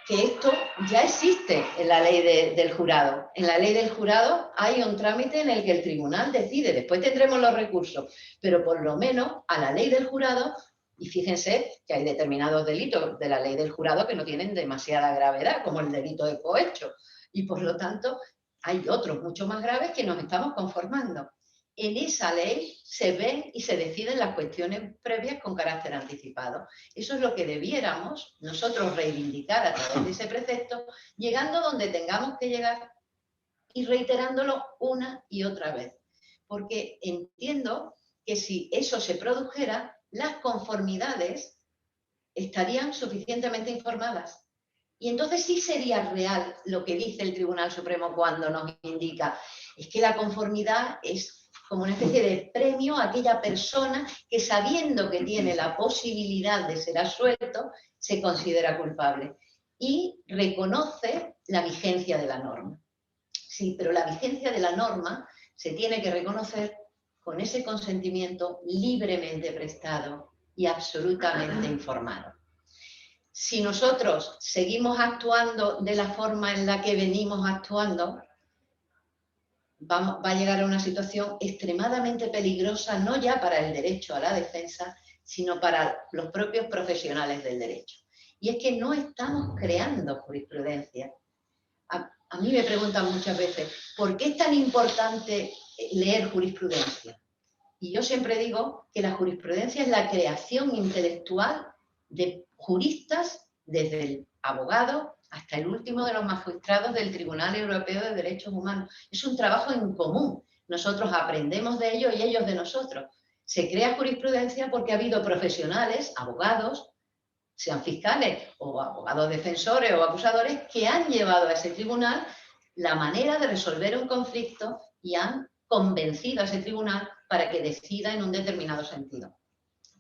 Que esto ya existe en la ley del jurado. En la ley del jurado hay un trámite en el que el tribunal decide, después tendremos los recursos, pero por lo menos a la ley del jurado, y fíjense que hay determinados delitos de la ley del jurado que no tienen demasiada gravedad, como el delito de cohecho, y por lo tanto hay otros mucho más graves que nos estamos conformando. En esa ley se ven y se deciden las cuestiones previas con carácter anticipado. Eso es lo que debiéramos nosotros reivindicar a través de ese precepto, llegando donde tengamos que llegar y reiterándolo una y otra vez. Porque entiendo que si eso se produjera, las conformidades estarían suficientemente informadas. Y entonces sí sería real lo que dice el Tribunal Supremo cuando nos indica, es que la conformidad es como una especie de premio a aquella persona que, sabiendo que tiene la posibilidad de ser absuelto, se considera culpable y reconoce la vigencia de la norma. Sí, pero la vigencia de la norma se tiene que reconocer con ese consentimiento libremente prestado y absolutamente informado. Si nosotros seguimos actuando de la forma en la que venimos actuando, va a llegar a una situación extremadamente peligrosa, no ya para el derecho a la defensa, sino para los propios profesionales del derecho. Y es que no estamos creando jurisprudencia. A mí me preguntan muchas veces, ¿por qué es tan importante leer jurisprudencia? Y yo siempre digo que la jurisprudencia es la creación intelectual de juristas, desde el abogado hasta el último de los magistrados del Tribunal Europeo de Derechos Humanos. Es un trabajo en común. Nosotros aprendemos de ellos y ellos de nosotros. Se crea jurisprudencia porque ha habido profesionales, abogados, sean fiscales o abogados defensores o acusadores, que han llevado a ese tribunal la manera de resolver un conflicto y han convencido a ese tribunal para que decida en un determinado sentido.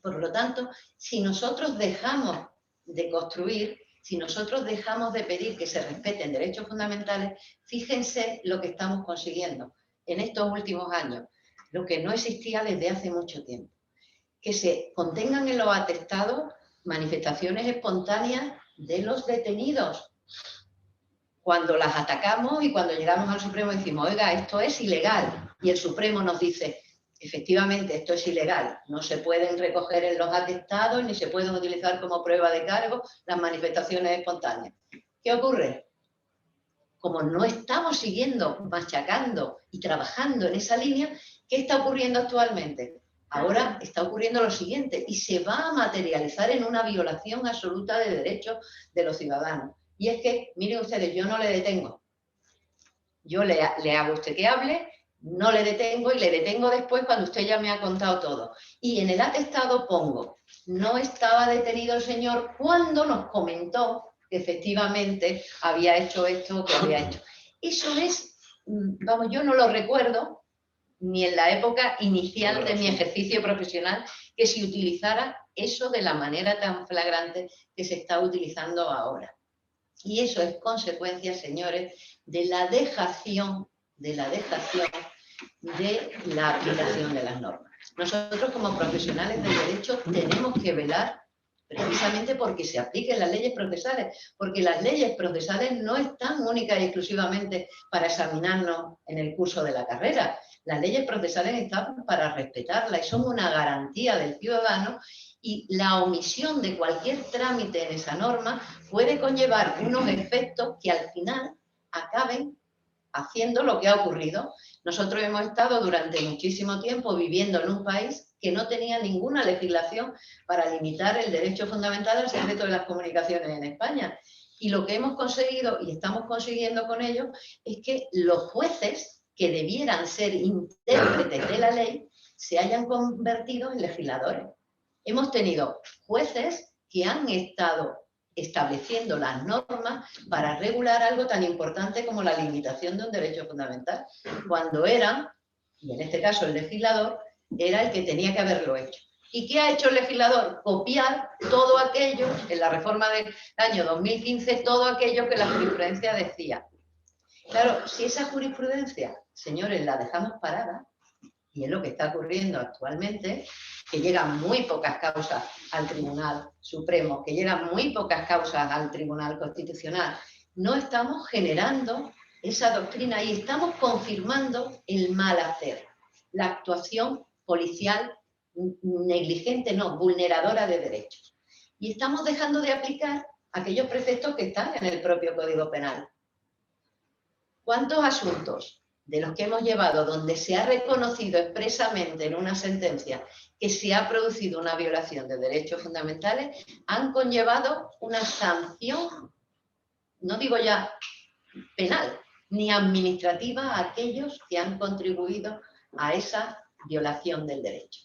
Por lo tanto, si nosotros dejamos de construir, si nosotros dejamos de pedir que se respeten derechos fundamentales, fíjense lo que estamos consiguiendo en estos últimos años, lo que no existía desde hace mucho tiempo. Que se contengan en los atestados manifestaciones espontáneas de los detenidos. Cuando las atacamos y cuando llegamos al Supremo decimos, oiga, esto es ilegal. Y el Supremo nos dice, efectivamente, esto es ilegal. No se pueden recoger en los atestados ni se pueden utilizar como prueba de cargo las manifestaciones espontáneas. ¿Qué ocurre? Como no estamos siguiendo, machacando y trabajando en esa línea, ¿qué está ocurriendo actualmente? Ahora está ocurriendo lo siguiente y se va a materializar en una violación absoluta de derechos de los ciudadanos. Y es que, miren ustedes, yo no le detengo. Yo le hago a usted que hable, no le detengo y le detengo después cuando usted ya me ha contado todo. Y en el atestado pongo, no estaba detenido el señor cuando nos comentó que efectivamente había hecho esto o que había hecho. Eso es, vamos, yo no lo recuerdo, ni en la época inicial de mi ejercicio profesional, que se utilizara eso de la manera tan flagrante que se está utilizando ahora. Y eso es consecuencia, señores, de la dejación de la aplicación de las normas. Nosotros como profesionales del derecho tenemos que velar precisamente porque se apliquen las leyes procesales, porque las leyes procesales no están únicas y exclusivamente para examinarnos en el curso de la carrera. Las leyes procesales están para respetarlas y son una garantía del ciudadano, y la omisión de cualquier trámite en esa norma puede conllevar unos efectos que al final acaben haciendo lo que ha ocurrido. Nosotros hemos estado durante muchísimo tiempo viviendo en un país que no tenía ninguna legislación para limitar el derecho fundamental al secreto de las comunicaciones en España. Y lo que hemos conseguido, y estamos consiguiendo con ello, es que los jueces, que debieran ser intérpretes de la ley, se hayan convertido en legisladores. Hemos tenido jueces que han estado estableciendo las normas para regular algo tan importante como la limitación de un derecho fundamental, cuando eran, y en este caso el legislador, era el que tenía que haberlo hecho. ¿Y qué ha hecho el legislador? Copiar todo aquello, en la reforma del año 2015, todo aquello que la jurisprudencia decía. Claro, si esa jurisprudencia, señores, la dejamos parada, y es lo que está ocurriendo actualmente, que llegan muy pocas causas al Tribunal Supremo, que llegan muy pocas causas al Tribunal Constitucional, no estamos generando esa doctrina y estamos confirmando el mal hacer, la actuación policial negligente, no, vulneradora de derechos. Y estamos dejando de aplicar aquellos preceptos que están en el propio Código Penal. ¿Cuántos asuntos de los que hemos llevado donde se ha reconocido expresamente en una sentencia que se ha producido una violación de derechos fundamentales han conllevado una sanción, no digo ya penal, ni administrativa, a aquellos que han contribuido a esa violación del derecho?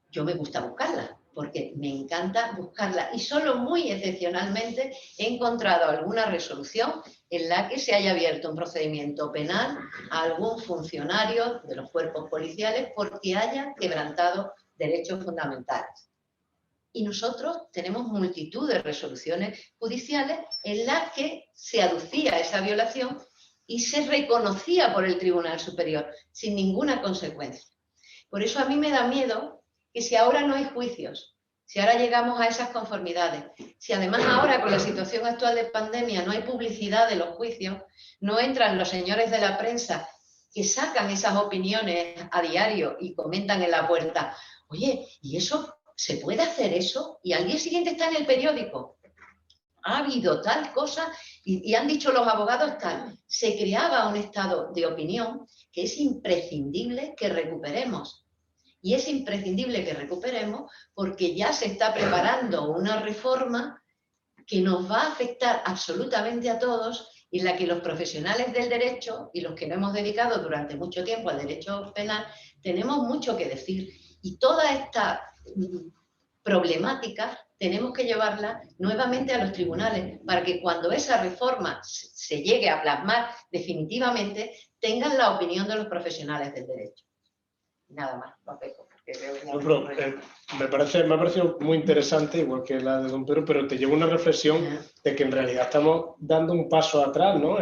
Yo me gusta buscarla, porque me encanta buscarla, y solo muy excepcionalmente he encontrado alguna resolución en la que se haya abierto un procedimiento penal a algún funcionario de los cuerpos policiales porque haya quebrantado derechos fundamentales. Y nosotros tenemos multitud de resoluciones judiciales en las que se aducía esa violación y se reconocía por el Tribunal Superior sin ninguna consecuencia. Por eso a mí me da miedo que si ahora no hay juicios, si ahora llegamos a esas conformidades, si además ahora con la situación actual de pandemia no hay publicidad de los juicios, no entran los señores de la prensa que sacan esas opiniones a diario y comentan en la puerta, oye, ¿y eso se puede hacer eso? Y al día siguiente está en el periódico. Ha habido tal cosa y han dicho los abogados tal. Se creaba un estado de opinión que es imprescindible que recuperemos. Y es imprescindible que recuperemos porque ya se está preparando una reforma que nos va a afectar absolutamente a todos, y en la que los profesionales del derecho y los que nos hemos dedicado durante mucho tiempo al derecho penal tenemos mucho que decir. Y toda esta problemática tenemos que llevarla nuevamente a los tribunales para que cuando esa reforma se llegue a plasmar definitivamente tengan la opinión de los profesionales del derecho. Nada más, lo dejo. Me ha parecido muy interesante, igual que la de don Pedro, pero te llevo una reflexión de que en realidad estamos dando un paso atrás, ¿no?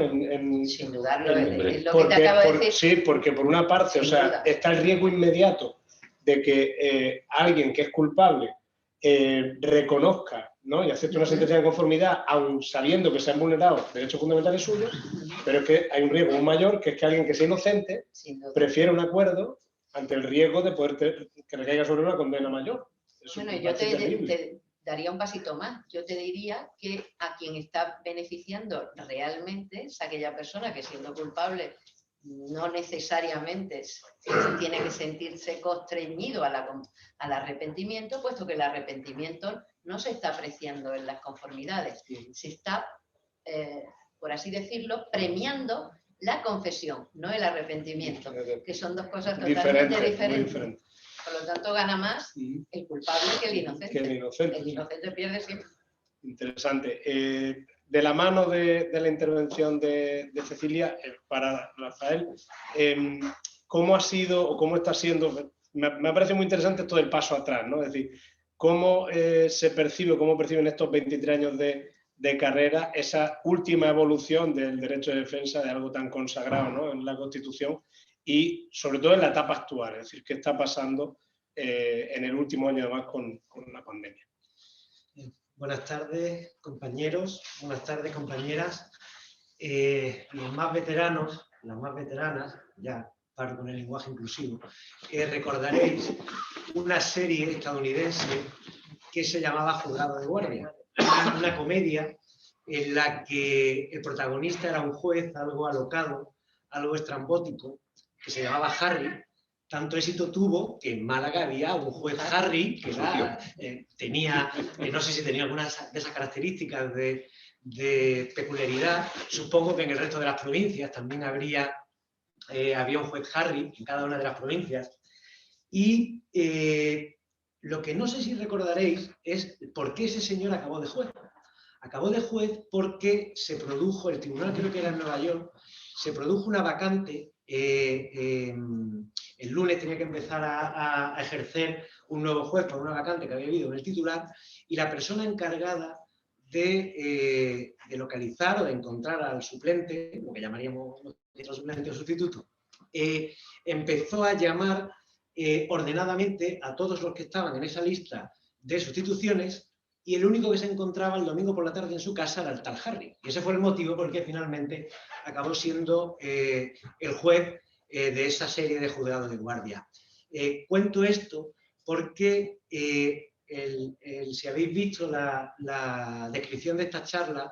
Sin dudarlo, es lo que te acabo de decir. Sí, porque por una parte, está el riesgo inmediato de que alguien que es culpable reconozca, ¿no?, y acepte una sentencia de conformidad, aun sabiendo que se han vulnerado derechos fundamentales suyos, pero es que hay un riesgo aún mayor, que es que alguien que sea inocente prefiere un acuerdo ante el riesgo de poder que le caiga sobre una condena mayor. Bueno, yo te daría un pasito más. Yo te diría que a quien está beneficiando realmente es aquella persona que, siendo culpable, no necesariamente tiene que sentirse constreñido al arrepentimiento, puesto que el arrepentimiento no se está apreciando en las conformidades. Se está, por así decirlo, premiando la confesión, no el arrepentimiento, que son dos cosas totalmente diferentes. Por lo tanto, gana más el culpable que el inocente. El inocente pierde siempre. Interesante. De la mano de la intervención de Cecilia, para Rafael, ¿cómo ha sido o cómo está siendo? Me parece muy interesante esto del paso atrás, ¿no? Es decir, cómo se percibe, cómo perciben estos 23 años de de carrera esa última evolución del derecho de defensa de algo tan consagrado, ¿no?, en la Constitución y sobre todo en la etapa actual, es decir, qué está pasando en el último año además con la pandemia. Buenas tardes, compañeros, buenas tardes, compañeras. Los más veteranos, las más veteranas, ya paro con el lenguaje inclusivo, recordaréis una serie estadounidense que se llamaba Juzgado de Guardia, una comedia en la que el protagonista era un juez algo alocado, algo estrambótico, que se llamaba Harry. Tanto éxito tuvo que en Málaga había un juez Harry que tenía, no sé si tenía algunas de esas características de peculiaridad. Supongo que en el resto de las provincias también había un juez Harry en cada una de las provincias. Y lo que no sé si recordaréis es por qué ese señor acabó de juez. Acabó de juez porque se produjo, el tribunal creo que era en Nueva York, se produjo una vacante. El lunes tenía que empezar a ejercer un nuevo juez por una vacante que había habido en el titular, y la persona encargada de localizar o de encontrar al suplente, lo que llamaríamos suplente o sustituto, empezó a llamar ordenadamente a todos los que estaban en esa lista de sustituciones, y el único que se encontraba el domingo por la tarde en su casa era el tal Harry. Y ese fue el motivo por el que finalmente acabó siendo el juez de esa serie de Juzgados de Guardia. Cuento esto porque si habéis visto la descripción de esta charla,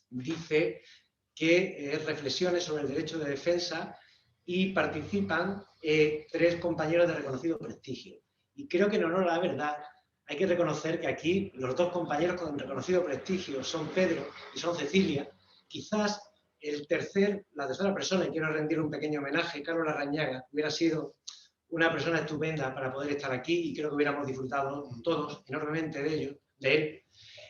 dice que reflexiones sobre el derecho de defensa y participan 3 compañeros de reconocido prestigio. Y creo que en honor a la verdad hay que reconocer que aquí los 2 compañeros con reconocido prestigio son Pedro y son Cecilia. Quizás la tercera persona, y quiero rendir un pequeño homenaje, Carlos Larrañaga, hubiera sido una persona estupenda para poder estar aquí, y creo que hubiéramos disfrutado todos enormemente de él.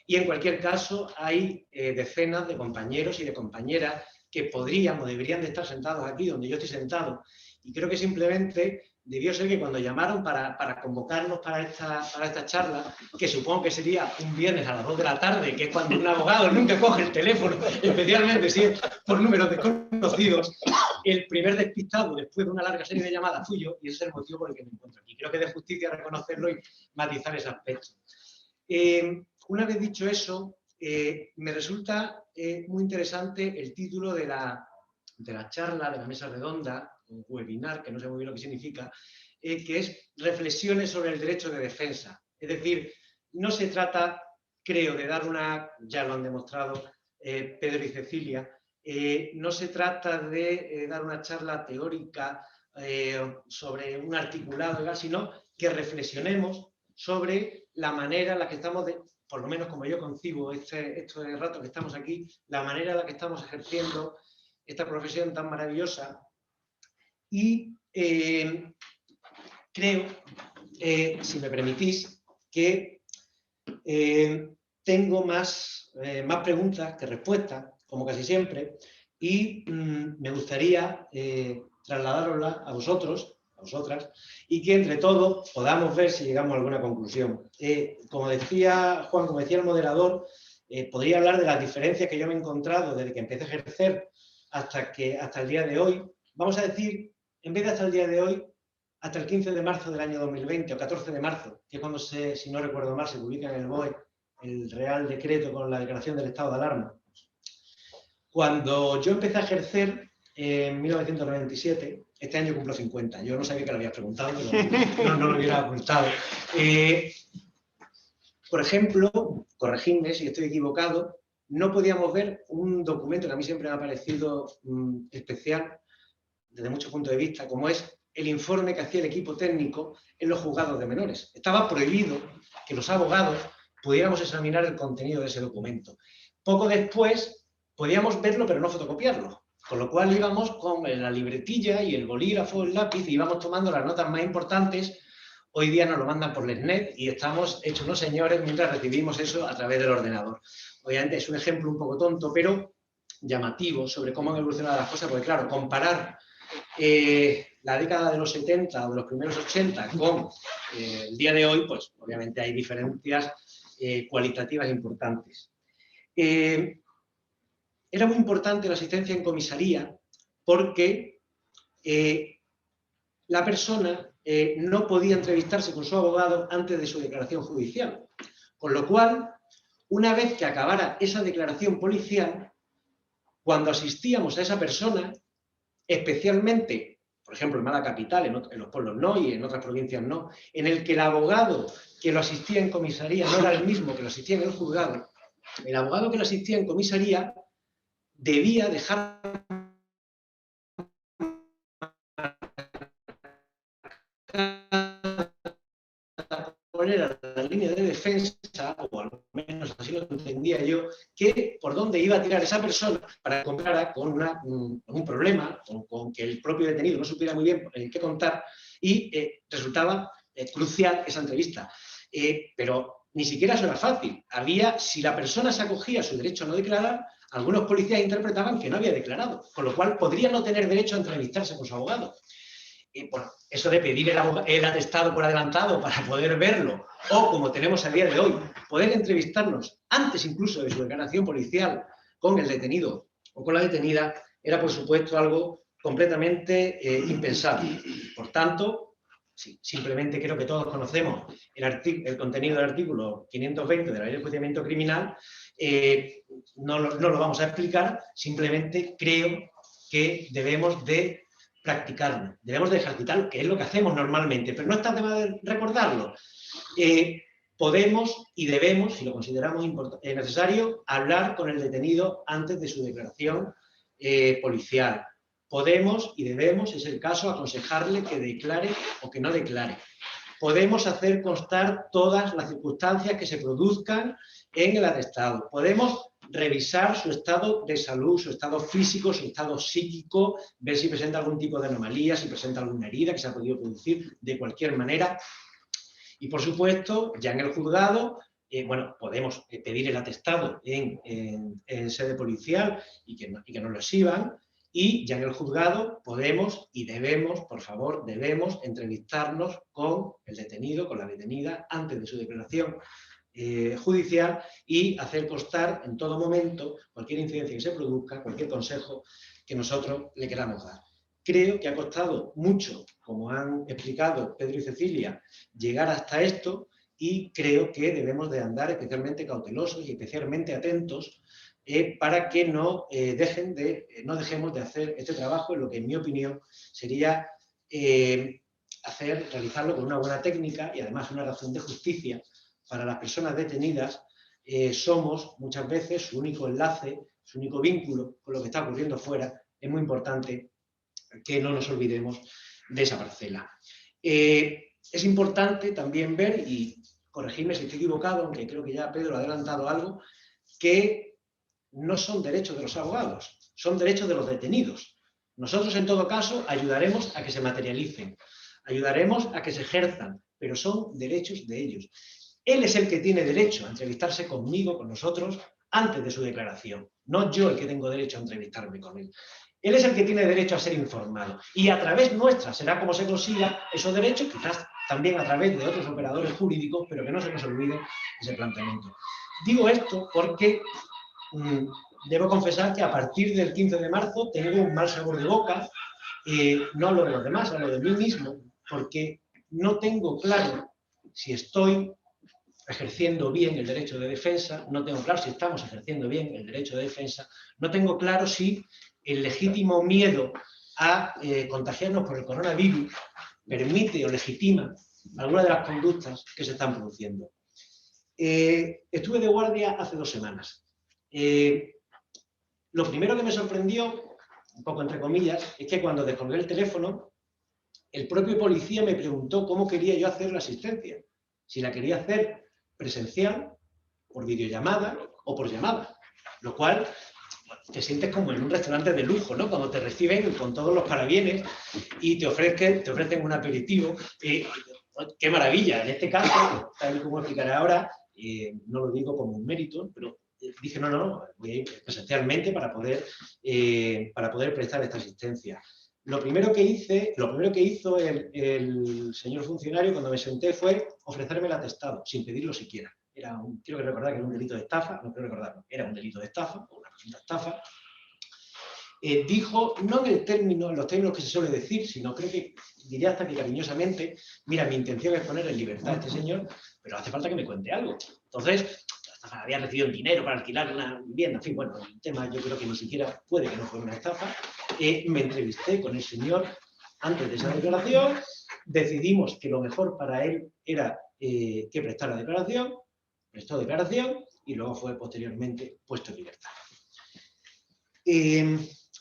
Y en cualquier caso hay decenas de compañeros y de compañeras que podrían o deberían de estar sentados aquí donde yo estoy sentado, y creo que simplemente debió ser que cuando llamaron para convocarnos para esta charla, que supongo que sería un viernes a las 2 de la tarde, que es cuando un abogado nunca coge el teléfono, especialmente si es por números desconocidos, el primer despistado después de una larga serie de llamadas fui yo, y ese es el motivo por el que me encuentro aquí. Creo que es de justicia reconocerlo y matizar ese aspecto. Una vez dicho eso, me resulta muy interesante el título de la charla, de la mesa redonda, un webinar, que no sé muy bien lo que significa, que es Reflexiones sobre el derecho de defensa. Es decir, no se trata, creo, de dar ya lo han demostrado Pedro y Cecilia, no se trata de dar una charla teórica sobre un articulado, sino que reflexionemos sobre la manera en la que estamos, por lo menos como yo concibo este rato que estamos aquí, la manera en la que estamos ejerciendo esta profesión tan maravillosa. Y creo, si me permitís, que tengo más preguntas que respuestas, como casi siempre, y me gustaría trasladároslas a vosotros, a vosotras, y que entre todos podamos ver si llegamos a alguna conclusión. Como decía Juan, como decía el moderador, podría hablar de las diferencias que yo me he encontrado desde que empecé a ejercer hasta el día de hoy. Vamos a decir, en vez de hasta el día de hoy, hasta el 15 de marzo del año 2020 o 14 de marzo, que es cuando, si no recuerdo mal, se publica en el BOE el Real Decreto con la declaración del estado de alarma. Cuando yo empecé a ejercer en 1997, este año cumplo 50, yo no sabía que lo habías preguntado, pero no lo hubiera ocultado. Por ejemplo, corregidme si estoy equivocado, no podíamos ver un documento que a mí siempre me ha parecido especial desde muchos puntos de vista, como es el informe que hacía el equipo técnico en los juzgados de menores. Estaba prohibido que los abogados pudiéramos examinar el contenido de ese documento. Poco después podíamos verlo, pero no fotocopiarlo, con lo cual íbamos con la libretilla y el bolígrafo, el lápiz, y íbamos tomando las notas más importantes. Hoy día nos lo mandan por LESNET y estamos hechos unos señores mientras recibimos eso a través del ordenador. Obviamente es un ejemplo un poco tonto, pero llamativo sobre cómo han evolucionado las cosas, porque claro, comparar la década de los 70 o de los primeros 80 con el día de hoy, pues obviamente hay diferencias cualitativas importantes. Era muy importante la asistencia en comisaría porque la persona no podía entrevistarse con su abogado antes de su declaración judicial. Con lo cual, una vez que acabara esa declaración policial, cuando asistíamos a esa persona, especialmente, por ejemplo, en Málaga Capital, en los pueblos no y en otras provincias no, en el que el abogado que lo asistía en comisaría no era el mismo que lo asistía en el juzgado, el abogado que lo asistía en comisaría debía dejar cuál era la línea de defensa, o al menos así lo entendía yo, que por dónde iba a tirar esa persona para que encontrara con un problema, con que el propio detenido no supiera muy bien qué contar, y resultaba crucial esa entrevista. Pero ni siquiera eso era fácil. Si la persona se acogía a su derecho a no declarar, algunos policías interpretaban que no había declarado, con lo cual podría no tener derecho a entrevistarse con su abogado. Bueno, eso de pedir el atestado por adelantado para poder verlo, o como tenemos a día de hoy, poder entrevistarnos antes incluso de su declaración policial con el detenido o con la detenida, era por supuesto algo completamente impensable. Por tanto, sí, simplemente creo que todos conocemos el contenido del artículo 520 de la Ley de Enjuiciamiento Criminal, no lo vamos a explicar, simplemente creo que debemos de practicarlo, debemos de ejercitarlo, que es lo que hacemos normalmente, pero no está de más recordarlo. Podemos y debemos, si lo consideramos necesario, hablar con el detenido antes de su declaración policial. Podemos y debemos, es el caso, aconsejarle que declare o que no declare. Podemos hacer constar todas las circunstancias que se produzcan en el atestado. Podemos revisar su estado de salud, su estado físico, su estado psíquico, ver si presenta algún tipo de anomalía, si presenta alguna herida que se ha podido producir de cualquier manera. Y, por supuesto, ya en el juzgado, bueno, podemos pedir el atestado en sede policial y que nos lo exhiban. Y ya en el juzgado podemos y debemos, por favor, debemos entrevistarnos con el detenido, con la detenida, antes de su declaración judicial y hacer constar en todo momento cualquier incidencia que se produzca, cualquier consejo que nosotros le queramos dar. Creo que ha costado mucho, como han explicado Pedro y Cecilia, llegar hasta esto y creo que debemos de andar especialmente cautelosos y especialmente atentos para que no dejemos de hacer este trabajo en lo que, en mi opinión, sería realizarlo con una buena técnica y además una razón de justicia. Para las personas detenidas somos muchas veces su único enlace, su único vínculo con lo que está ocurriendo fuera. Es muy importante que no nos olvidemos de esa parcela. Es importante también ver, y corregirme si estoy equivocado, aunque creo que ya Pedro ha adelantado algo, que no son derechos de los abogados, son derechos de los detenidos. Nosotros, en todo caso, ayudaremos a que se materialicen, ayudaremos a que se ejerzan, pero son derechos de ellos. Él es el que tiene derecho a entrevistarse conmigo, con nosotros, antes de su declaración. No yo el que tengo derecho a entrevistarme con él. Él es el que tiene derecho a ser informado. Y a través nuestra será como se consiga esos derechos, quizás también a través de otros operadores jurídicos, pero que no se nos olvide ese planteamiento. Digo esto porque debo confesar que a partir del 15 de marzo tengo un mal sabor de boca. No hablo de los demás, hablo de mí mismo, porque no tengo claro si estoy ejerciendo bien el derecho de defensa, no tengo claro si estamos ejerciendo bien el derecho de defensa, no tengo claro si el legítimo miedo a contagiarnos por el coronavirus permite o legitima alguna de las conductas que se están produciendo. Estuve de guardia hace 2 semanas. Lo primero que me sorprendió, un poco entre comillas, es que cuando descolgué el teléfono, el propio policía me preguntó cómo quería yo hacer la asistencia. Si la quería hacer presencial, por videollamada o por llamada. Lo cual te sientes como en un restaurante de lujo, ¿no? Cuando te reciben con todos los parabienes y te ofrecen un aperitivo. ¡Qué maravilla! En este caso, tal y como explicaré ahora, no lo digo como un mérito, pero dije, no, voy a ir presencialmente para poder prestar esta asistencia. Lo primero que hizo el señor funcionario cuando me senté fue ofrecerme el atestado, sin pedirlo siquiera. quiero recordar que era un delito de estafa, no quiero recordarlo, era un delito de estafa, o una presunta estafa, dijo, no en los términos que se suele decir, sino creo que diría hasta que cariñosamente, mira, mi intención es poner en libertad a este señor, pero hace falta que me cuente algo. Entonces, había recibido dinero para alquilar una vivienda, en fin, bueno, el tema yo creo que ni siquiera puede que no fuera una estafa. Me entrevisté con el señor antes de esa declaración, decidimos que lo mejor para él era que prestara declaración, prestó declaración y luego fue posteriormente puesto en libertad.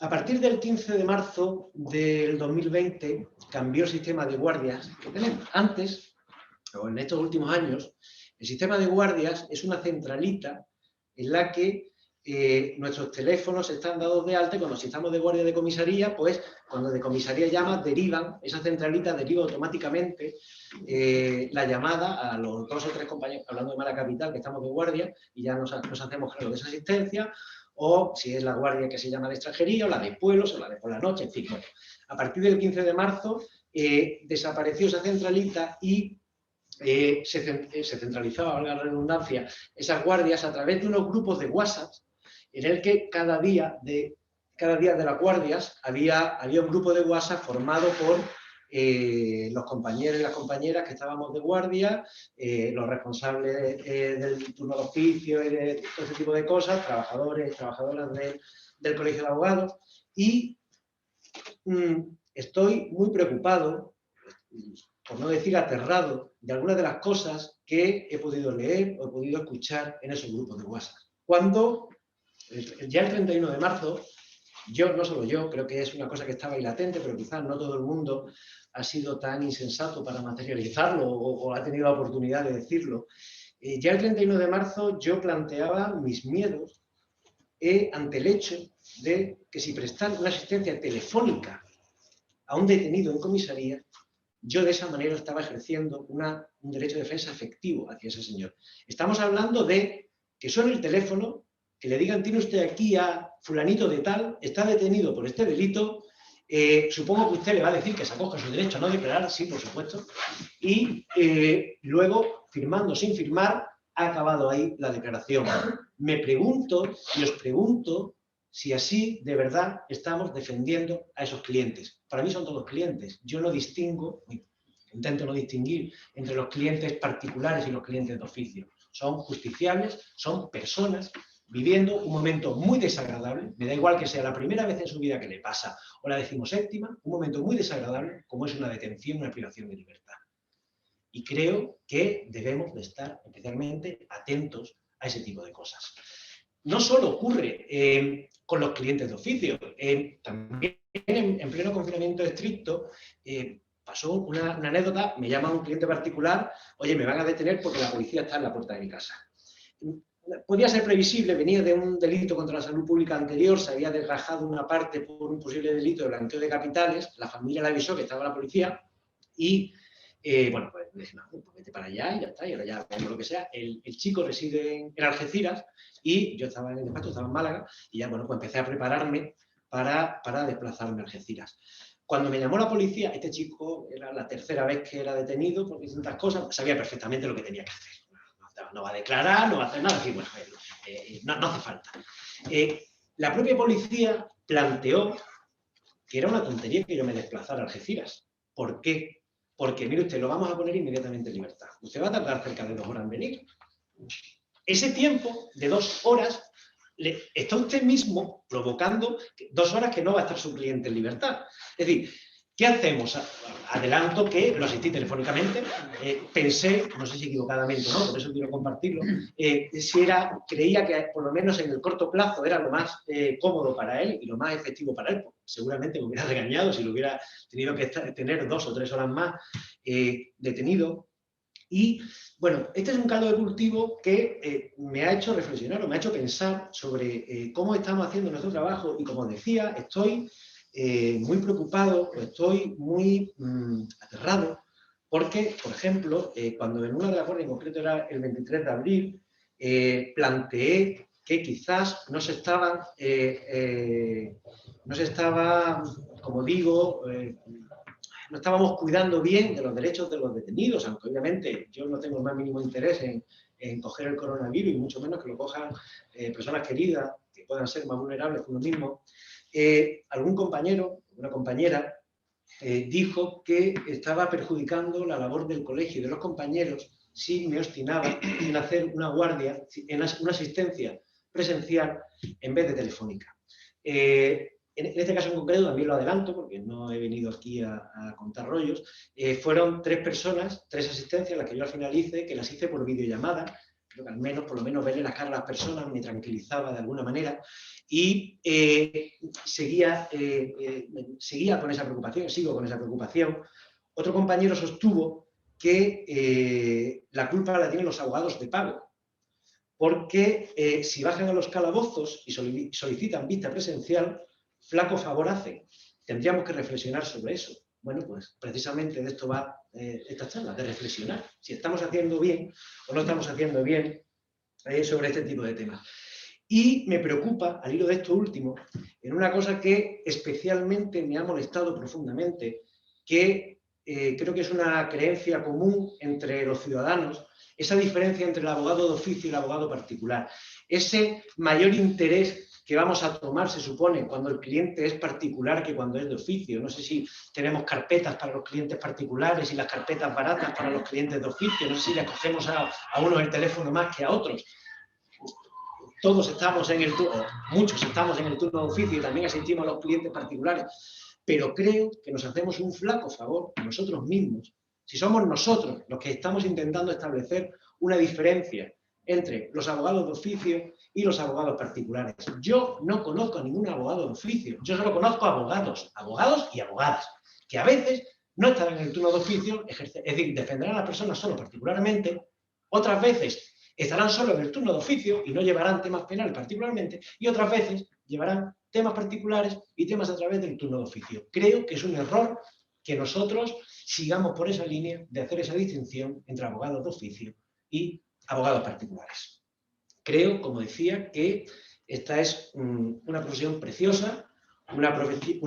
A partir del 15 de marzo del 2020 cambió el sistema de guardias que tenemos. Antes, o en estos últimos años, el sistema de guardias es una centralita en la que nuestros teléfonos están dados de alta y cuando si estamos de guardia de comisaría, pues cuando de comisaría llamas, derivan, esa centralita deriva automáticamente la llamada a los 2 o 3 compañeros, hablando de Málaga Capital, que estamos de guardia y ya nos hacemos cargo de esa asistencia, o si es la guardia que se llama de extranjería, o la de pueblos, o la de por la noche, en fin. Bueno, a partir del 15 de marzo desapareció esa centralita y se centralizaba, valga la redundancia, esas guardias a través de unos grupos de WhatsApp en el que cada día de las guardias había un grupo de WhatsApp formado por los compañeros y las compañeras que estábamos de guardia, los responsables del turno de oficio y de todo ese tipo de cosas, trabajadores, trabajadoras del Colegio de Abogados, y estoy muy preocupado, por no decir aterrado, de algunas de las cosas que he podido leer o he podido escuchar en esos grupos de WhatsApp. Cuando, ya el 31 de marzo, no solo yo, creo que es una cosa que estaba ahí latente, pero quizás no todo el mundo ha sido tan insensato para materializarlo o ha tenido la oportunidad de decirlo. Ya el 31 de marzo yo planteaba mis miedos ante el hecho de que si prestan una asistencia telefónica a un detenido en comisaría, yo de esa manera estaba ejerciendo un derecho de defensa efectivo hacia ese señor. Estamos hablando de que suene el teléfono, que le digan, tiene usted aquí a fulanito de tal, está detenido por este delito, supongo que usted le va a decir que se acoja a su derecho a no declarar, sí, por supuesto, y luego, firmando sin firmar, ha acabado ahí la declaración. Me pregunto y os pregunto si así de verdad estamos defendiendo a esos clientes. Para mí son todos clientes. Yo no distingo, intento no distinguir entre los clientes particulares y los clientes de oficio. Son justiciables, son personas viviendo un momento muy desagradable, me da igual que sea la primera vez en su vida que le pasa o la 17ª, un momento muy desagradable como es una detención, una privación de libertad. Y creo que debemos de estar especialmente atentos a ese tipo de cosas. No solo ocurre con los clientes de oficio, también en pleno confinamiento estricto pasó una anécdota, me llama un cliente particular, oye, me van a detener porque la policía está en la puerta de mi casa. Podía ser previsible, venía de un delito contra la salud pública anterior, se había desgajado una parte por un posible delito de blanqueo de capitales, la familia le avisó que estaba la policía y, bueno, pues le dije, no, pues vete para allá y ya está, y ahora ya vemos lo que sea. El chico reside en Algeciras y yo estaba en el despacho, estaba en Málaga y ya, bueno, pues empecé a prepararme para desplazarme a Algeciras. Cuando me llamó la policía, este chico era la 3ª vez que era detenido por distintas cosas, sabía perfectamente lo que tenía que hacer. No va a declarar, no va a hacer nada, así, bueno, no hace falta. La propia policía planteó que era una tontería que yo me desplazara a Algeciras. ¿Por qué? Porque, mire usted, lo vamos a poner inmediatamente en libertad. Usted va a tardar cerca de 2 horas en venir. Ese tiempo de 2 horas está usted mismo provocando 2 horas que no va a estar su cliente en libertad. Es decir, ¿qué hacemos? Adelanto que lo asistí telefónicamente, pensé, no sé si equivocadamente o no, por eso quiero compartirlo, creía que por lo menos en el corto plazo era lo más cómodo para él y lo más efectivo para él. Seguramente me hubiera regañado si lo hubiera tenido que tener 2 o 3 horas más detenido. Y bueno, este es un caldo de cultivo que me ha hecho reflexionar o me ha hecho pensar sobre cómo estamos haciendo nuestro trabajo y como decía, estoy muy preocupado, estoy muy aterrado, porque, por ejemplo, cuando en una de las guardias, en concreto era el 23 de abril, planteé que quizás no se estaba, como digo, no estábamos cuidando bien de los derechos de los detenidos, aunque obviamente yo no tengo el más mínimo interés en coger el coronavirus y mucho menos que lo cojan personas queridas que puedan ser más vulnerables que uno mismo. Algún compañero, una compañera, dijo que estaba perjudicando la labor del colegio y de los compañeros si me obstinaba en hacer una guardia, en una asistencia presencial en vez de telefónica. En este caso en concreto, también lo adelanto, porque no he venido aquí a contar rollos, fueron 3 personas, 3 asistencias, las que yo al final hice, que las hice por videollamada. Creo que al menos, por lo menos, verle las caras a las personas me tranquilizaba de alguna manera y seguía con esa preocupación, sigo con esa preocupación. Otro compañero sostuvo que la culpa la tienen los abogados de pago, porque si bajan a los calabozos y solicitan vista presencial, flaco favor hacen. Tendríamos que reflexionar sobre eso. Bueno, pues precisamente de esto va esta charla, de reflexionar. Si estamos haciendo bien o no estamos haciendo bien sobre este tipo de temas. Y me preocupa, al hilo de esto último, en una cosa que especialmente me ha molestado profundamente, que creo que es una creencia común entre los ciudadanos, esa diferencia entre el abogado de oficio y el abogado particular. Ese mayor interés que vamos a tomar, se supone, cuando el cliente es particular que cuando es de oficio. No sé si tenemos carpetas para los clientes particulares y las carpetas baratas para los clientes de oficio. No sé si les cogemos a unos el teléfono más que a otros. Todos estamos en el turno, muchos estamos en el turno de oficio y también asistimos a los clientes particulares. Pero creo que nos hacemos un flaco favor a nosotros mismos si somos nosotros los que estamos intentando establecer una diferencia entre los abogados de oficio y los abogados particulares. Yo no conozco a ningún abogado de oficio, yo solo conozco abogados y abogadas, que a veces no estarán en el turno de oficio, es decir, defenderán a las personas solo particularmente, otras veces estarán solo en el turno de oficio y no llevarán temas penales particularmente, y otras veces llevarán temas particulares y temas a través del turno de oficio. Creo que es un error que nosotros sigamos por esa línea de hacer esa distinción entre abogados de oficio y abogados particulares. Creo, como decía, que esta es una profesión preciosa, una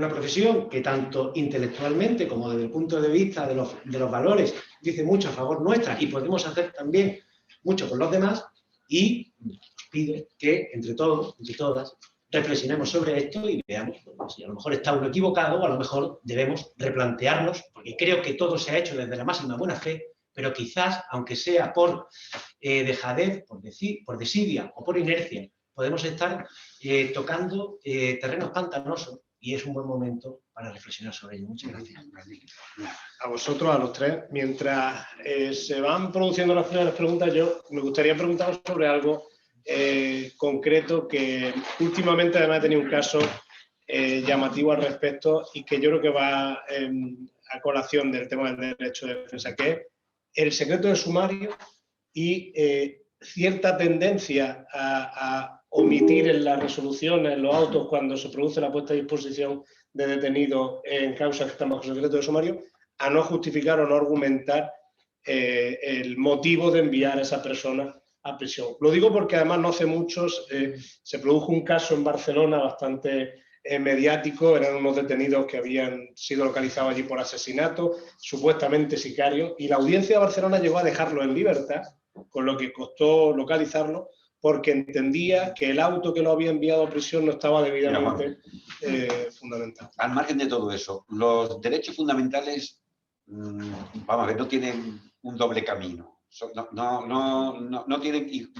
profesión que tanto intelectualmente como desde el punto de vista de los valores dice mucho a favor nuestra y podemos hacer también mucho con los demás, y os pido que entre todos, entre todas, reflexionemos sobre esto y veamos si a lo mejor está uno equivocado o a lo mejor debemos replantearnos, porque creo que todo se ha hecho desde la máxima buena fe, pero quizás, aunque sea por dejadez, por desidia o por inercia, podemos estar tocando terrenos pantanosos y es un buen momento para reflexionar sobre ello. Muchas gracias. A vosotros, a los 3. Mientras se van produciendo las primeras preguntas, yo me gustaría preguntaros sobre algo concreto que últimamente además he tenido un caso llamativo al respecto y que yo creo que va a colación del tema del derecho de defensa, que es el secreto de sumario y cierta tendencia a omitir en las resoluciones, en los autos, cuando se produce la puesta a disposición de detenidos en causas que están bajo secreto de sumario, a no justificar o no argumentar el motivo de enviar a esa persona a prisión. Lo digo porque además no hace muchos se produjo un caso en Barcelona bastante mediático, eran unos detenidos que habían sido localizados allí por asesinato, supuestamente sicarios, y la audiencia de Barcelona llegó a dejarlo en libertad, con lo que costó localizarlo, porque entendía que el auto que lo había enviado a prisión no estaba debidamente fundamentado. Al margen de todo eso, los derechos fundamentales, vamos a ver, no tienen un doble camino. No tienen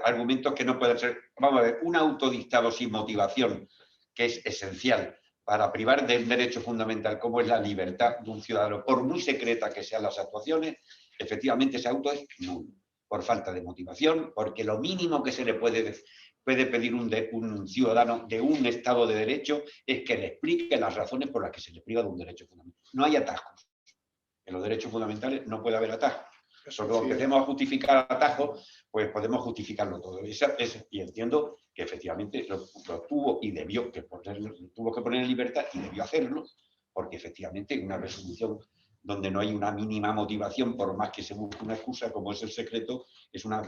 argumentos que no pueden ser. Vamos a ver, un auto dictado sin motivación, que es esencial para privar del derecho fundamental como es la libertad de un ciudadano, por muy secreta que sean las actuaciones, efectivamente ese auto es nulo, por falta de motivación, porque lo mínimo que se le puede pedir un ciudadano de un Estado de Derecho es que le explique las razones por las que se le priva de un derecho fundamental. No hay atajos. En los derechos fundamentales no puede haber atajos. Cuando empecemos a justificar atajos, pues podemos justificarlo todo. Y entiendo que efectivamente lo tuvo y debió tuvo que poner en libertad y debió hacerlo, porque efectivamente una resolución donde no hay una mínima motivación, por más que se busque una excusa, como es el secreto, es una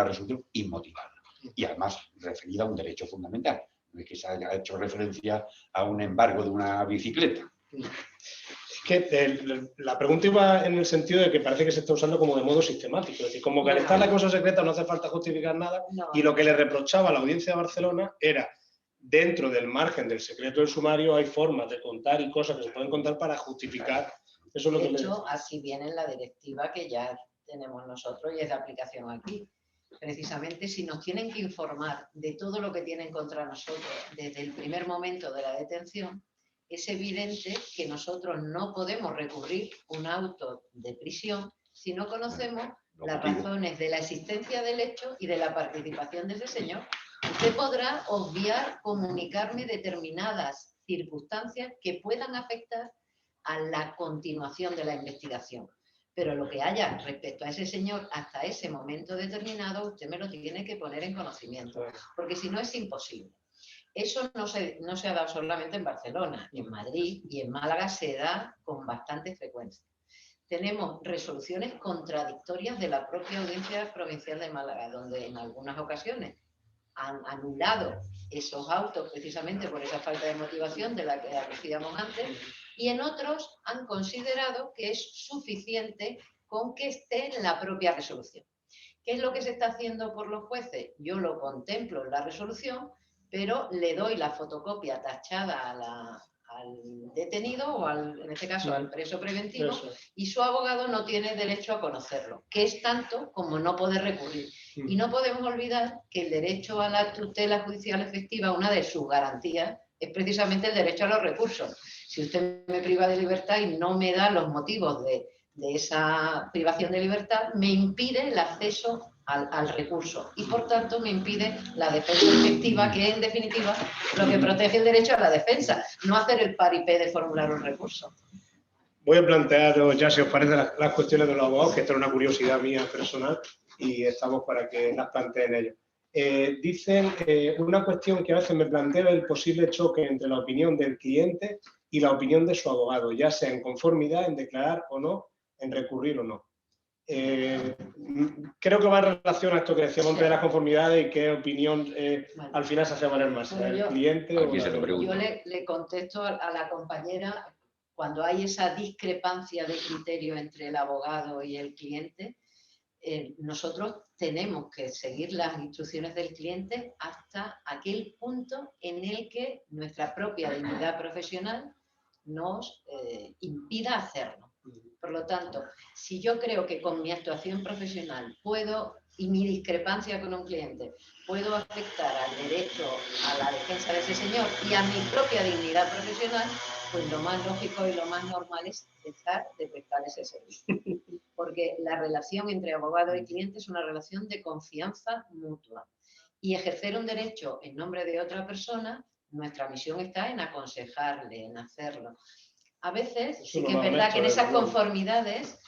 resolución inmotivada. Y además referida a un derecho fundamental. No es que se haya hecho referencia a un embargo de una bicicleta. Es que la pregunta iba en el sentido de que parece que se está usando como de modo sistemático. Es decir, como que al estar la cosa secreta no hace falta justificar nada. No. Y lo que le reprochaba a la audiencia de Barcelona era, dentro del margen del secreto del sumario, hay formas de contar y cosas que se pueden contar para justificar. Eso es lo De que hecho, así viene en la directiva que ya tenemos nosotros y es de aplicación aquí. Precisamente, si nos tienen que informar de todo lo que tienen contra nosotros desde el primer momento de la detención, es evidente que nosotros no podemos recurrir un auto de prisión si no conocemos las razones de la existencia del hecho y de la participación de ese señor. Usted podrá obviar comunicarme determinadas circunstancias que puedan afectar a la continuación de la investigación. Pero lo que haya respecto a ese señor hasta ese momento determinado, usted me lo tiene que poner en conocimiento, porque si no es imposible. Eso no se ha dado solamente en Barcelona, en Madrid y en Málaga se da con bastante frecuencia. Tenemos resoluciones contradictorias de la propia Audiencia Provincial de Málaga, donde en algunas ocasiones han anulado esos autos precisamente por esa falta de motivación de la que decíamos antes, y en otros han considerado que es suficiente con que esté en la propia resolución. ¿Qué es lo que se está haciendo por los jueces? Yo lo contemplo en la resolución, pero le doy la fotocopia tachada al detenido o en este caso al preso preventivo, y su abogado no tiene derecho a conocerlo, que es tanto como no poder recurrir. Y no podemos olvidar que el derecho a la tutela judicial efectiva, una de sus garantías, es precisamente el derecho a los recursos. Si usted me priva de libertad y no me da los motivos de esa privación de libertad, me impide el acceso al recurso y por tanto me impide la defensa efectiva, que es en definitiva lo que protege el derecho a la defensa, no hacer el paripé de formular un recurso. Voy a plantearos ya, si os parece, las cuestiones de los abogados, que esto es una curiosidad mía personal y estamos para que las planteen ellos. Dicen una cuestión que a veces me plantea el posible choque entre la opinión del cliente y la opinión de su abogado, ya sea en conformidad, en declarar o no, en recurrir o no. Creo que va en relación a esto que decíamos antes de las conformidades y qué opinión al final se hace valer más, el cliente o yo le contesto a la compañera, cuando hay esa discrepancia de criterio entre el abogado y el cliente, nosotros tenemos que seguir las instrucciones del cliente hasta aquel punto en el que nuestra propia dignidad profesional nos impida hacerlo. Por lo tanto, si yo creo que con mi actuación profesional puedo, y mi discrepancia con un cliente, puedo afectar al derecho a la defensa de ese señor y a mi propia dignidad profesional, pues lo más lógico y lo más normal es dejar de prestar ese servicio. Porque la relación entre abogado y cliente es una relación de confianza mutua. Y ejercer un derecho en nombre de otra persona, nuestra misión está en aconsejarle, en hacerlo. A veces sí que es verdad que en esas conformidades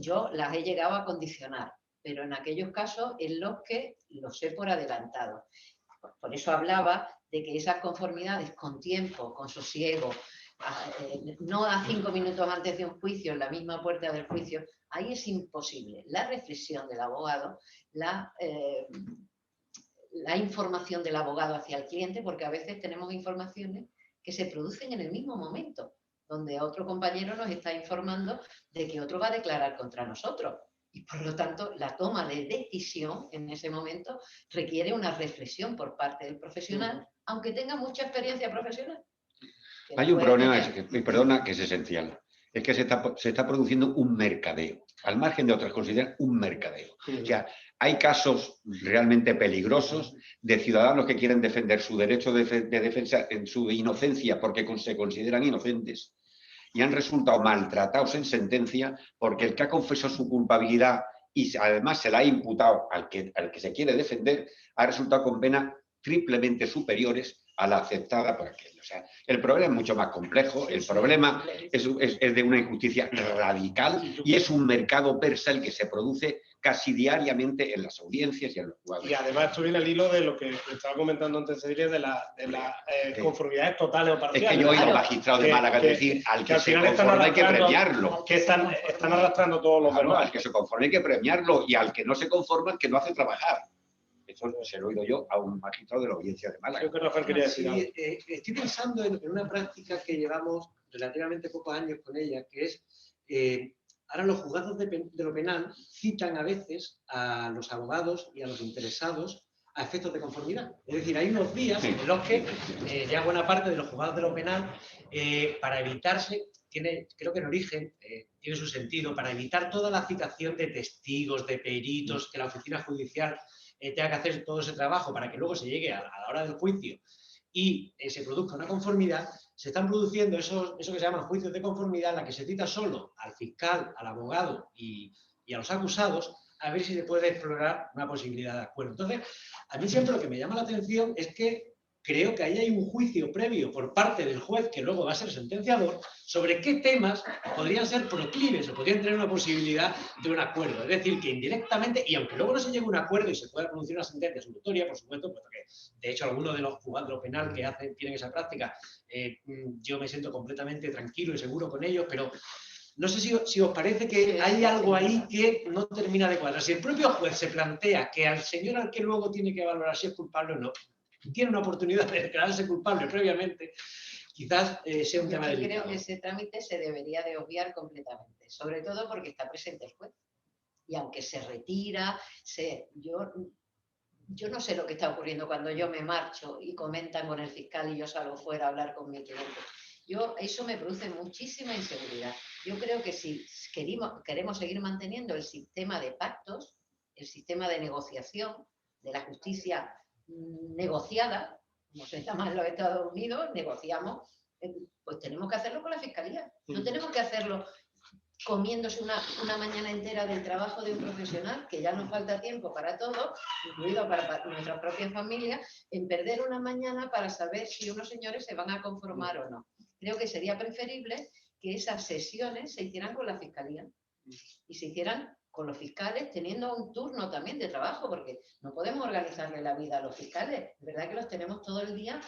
yo las he llegado a condicionar, pero en aquellos casos en los que lo sé por adelantado. Por eso hablaba de que esas conformidades con tiempo, con sosiego, no a 5 minutos antes de un juicio, en la misma puerta del juicio, ahí es imposible. La reflexión del abogado, la información del abogado hacia el cliente, porque a veces tenemos informaciones que se producen en el mismo momento, donde otro compañero nos está informando de que otro va a declarar contra nosotros. Y por lo tanto, la toma de decisión en ese momento requiere una reflexión por parte del profesional, aunque tenga mucha experiencia profesional. Hay un problema, perdona, que es esencial. Es que se está produciendo un mercadeo. Al margen de otras, consideran un mercadeo. O sea, hay casos realmente peligrosos de ciudadanos que quieren defender su derecho de defensa en su inocencia porque se consideran inocentes y han resultado maltratados en sentencia porque el que ha confesado su culpabilidad y además se la ha imputado al que se quiere defender ha resultado con penas triplemente superiores a la aceptada por aquel. O sea, el problema es mucho más complejo, el problema es de una injusticia radical y es un mercado per se el que se produce casi diariamente en las audiencias y en los juzgados. Y además esto viene al hilo de lo que estaba comentando antes de las conformidades totales o parciales. Es que yo he oído magistrado de Málaga decir al que se conforma hay que premiarlo. Que están arrastrando todos los demás. Al que se conforma hay que premiarlo y al que no se conforma es que no hace trabajar. Eso se lo he oído yo a un magistrado de la audiencia de Málaga. Yo creo que Rafael quería decir algo. Estoy pensando en una práctica que llevamos relativamente pocos años con ella, que es, ahora los juzgados de lo penal citan a veces a los abogados y a los interesados a efectos de conformidad. Es decir, hay unos días en los que ya buena parte de los juzgados de lo penal, para evitarse, creo que en origen tiene su sentido, para evitar toda la citación de testigos, de peritos, que la oficina judicial tenga que hacer todo ese trabajo para que luego se llegue a la hora del juicio y se produzca una conformidad, se están produciendo eso que se llaman juicios de conformidad, en la que se cita solo al fiscal, al abogado y a los acusados, a ver si se puede explorar una posibilidad de acuerdo. Entonces, a mí siempre lo que me llama la atención es que creo que ahí hay un juicio previo por parte del juez, que luego va a ser sentenciador, sobre qué temas podrían ser proclives o podrían tener una posibilidad de un acuerdo. Es decir, que indirectamente, y aunque luego no se llegue a un acuerdo y se pueda producir una sentencia absolutoria, por supuesto, puesto que de hecho algunos de los juzgados de lo penal que tienen esa práctica, yo me siento completamente tranquilo y seguro con ellos, pero no sé si os parece que hay algo ahí que no termina de cuadrar. Si el propio juez se plantea que al señor al que luego tiene que valorar si es culpable o no, tiene una oportunidad de declararse culpable previamente, quizás sea un tema delicado. Creo que ese trámite se debería de obviar completamente, sobre todo porque está presente el juez. Y aunque se retira, yo no sé lo que está ocurriendo cuando yo me marcho y comentan con el fiscal y yo salgo fuera a hablar con mi cliente. Eso me produce muchísima inseguridad. Yo creo que si queremos seguir manteniendo el sistema de pactos, el sistema de negociación, de la justicia negociada, como se llama en los Estados Unidos, negociamos, pues tenemos que hacerlo con la fiscalía. No tenemos que hacerlo comiéndose una mañana entera del trabajo de un profesional, que ya nos falta tiempo para todo, incluido para nuestras propias familias, en perder una mañana para saber si unos señores se van a conformar o no. Creo que sería preferible que esas sesiones se hicieran con la fiscalía y se hicieran con los fiscales, teniendo un turno también de trabajo, porque no podemos organizarle la vida a los fiscales. Es verdad que los tenemos todo el día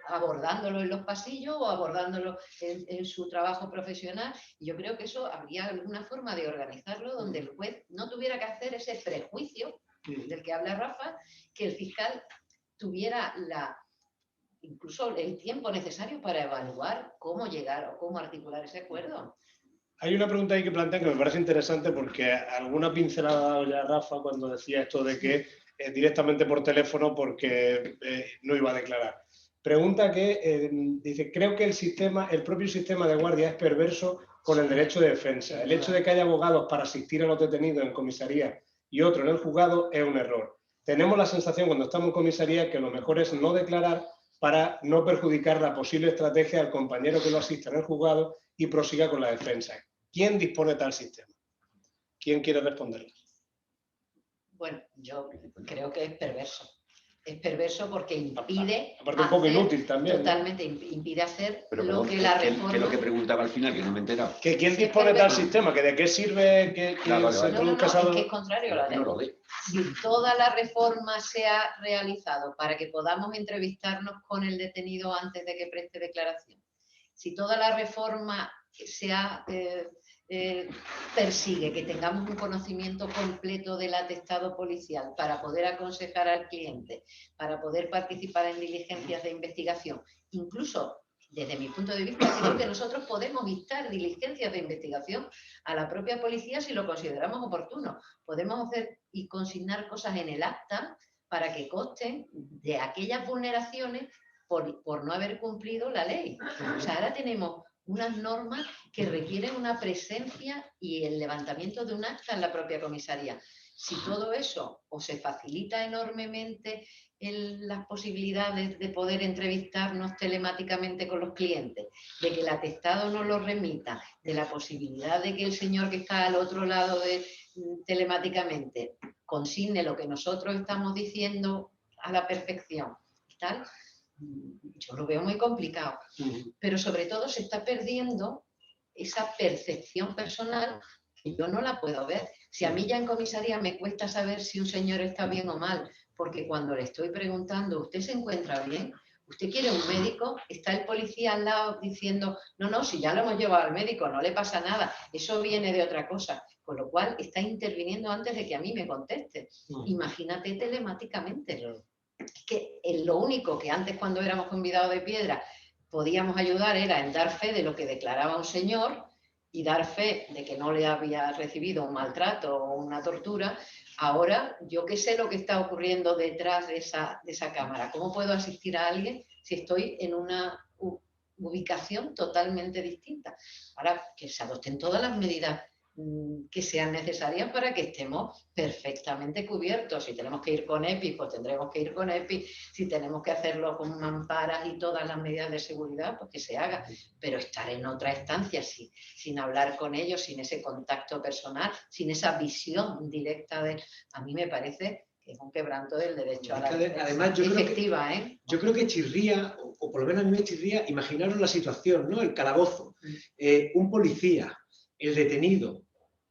abordándolo en los pasillos o abordándolo en su trabajo profesional. Y yo creo que eso habría alguna forma de organizarlo donde el juez no tuviera que hacer ese prejuicio del que habla Rafa, que el fiscal tuviera incluso el tiempo necesario para evaluar cómo llegar o cómo articular ese acuerdo. Hay una pregunta ahí que plantea que me parece interesante, porque alguna pincelada ha dado ya Rafa cuando decía esto de que directamente por teléfono porque no iba a declarar. Pregunta que dice, creo que el propio sistema de guardia es perverso con el derecho de defensa. El hecho de que haya abogados para asistir a los detenidos en comisaría y otro en el juzgado es un error. Tenemos la sensación cuando estamos en comisaría que lo mejor es no declarar para no perjudicar la posible estrategia del compañero que lo asista en el juzgado y prosiga con la defensa. ¿Quién dispone de tal sistema? ¿Quién quiere responderle? Bueno, yo creo que es perverso. Es perverso porque impide... Aparte un poco inútil también. Totalmente, ¿no? Impide hacer lo que ¿qué, la reforma... ¿Qué es lo que preguntaba al final, que no me he enterado? ¿Que quién dispone de tal sistema? ¿Que de qué sirve que se produzca esa... No, es que es contrario a la ley. No lo leo. Si toda la reforma se ha realizado para que podamos entrevistarnos con el detenido antes de que preste declaración, si toda la reforma se ha... persigue que tengamos un conocimiento completo del atestado policial para poder aconsejar al cliente, para poder participar en diligencias de investigación. Incluso, desde mi punto de vista, creo que nosotros podemos dictar diligencias de investigación a la propia policía si lo consideramos oportuno. Podemos hacer y consignar cosas en el acta para que consten de aquellas vulneraciones por no haber cumplido la ley. O sea, ahora tenemos unas normas que requieren una presencia y el levantamiento de un acta en la propia comisaría. Si todo eso o se facilita enormemente las posibilidades de poder entrevistarnos telemáticamente con los clientes, de que el atestado nos lo remita, de la posibilidad de que el señor que está al otro lado telemáticamente consigne lo que nosotros estamos diciendo a la perfección y tal, yo lo veo muy complicado. Pero sobre todo se está perdiendo esa percepción personal que yo no la puedo ver. Si a mí ya en comisaría me cuesta saber si un señor está bien o mal, porque cuando le estoy preguntando, ¿usted se encuentra bien? ¿Usted quiere un médico? Está el policía al lado diciendo, no, si ya lo hemos llevado al médico, no le pasa nada, eso viene de otra cosa. Con lo cual está interviniendo antes de que a mí me conteste. Imagínate telemáticamente. Es que lo único que antes, cuando éramos convidados de piedra, podíamos ayudar era en dar fe de lo que declaraba un señor y dar fe de que no le había recibido un maltrato o una tortura. Ahora, yo qué sé lo que está ocurriendo detrás de esa cámara. ¿Cómo puedo asistir a alguien si estoy en una ubicación totalmente distinta? Ahora, que se adopten todas las medidas que sean necesarias para que estemos perfectamente cubiertos. Si tenemos que ir con EPI, pues tendremos que ir con EPI. Si tenemos que hacerlo con mamparas y todas las medidas de seguridad, pues que se haga. Pero estar en otra estancia sin hablar con ellos, sin ese contacto personal, sin esa visión directa a mí me parece que es un quebranto del derecho a la defensa. Además, yo creo que chirría, o por lo menos a mí me chirría, imaginaros la situación, ¿no? El calabozo, un policía, el detenido,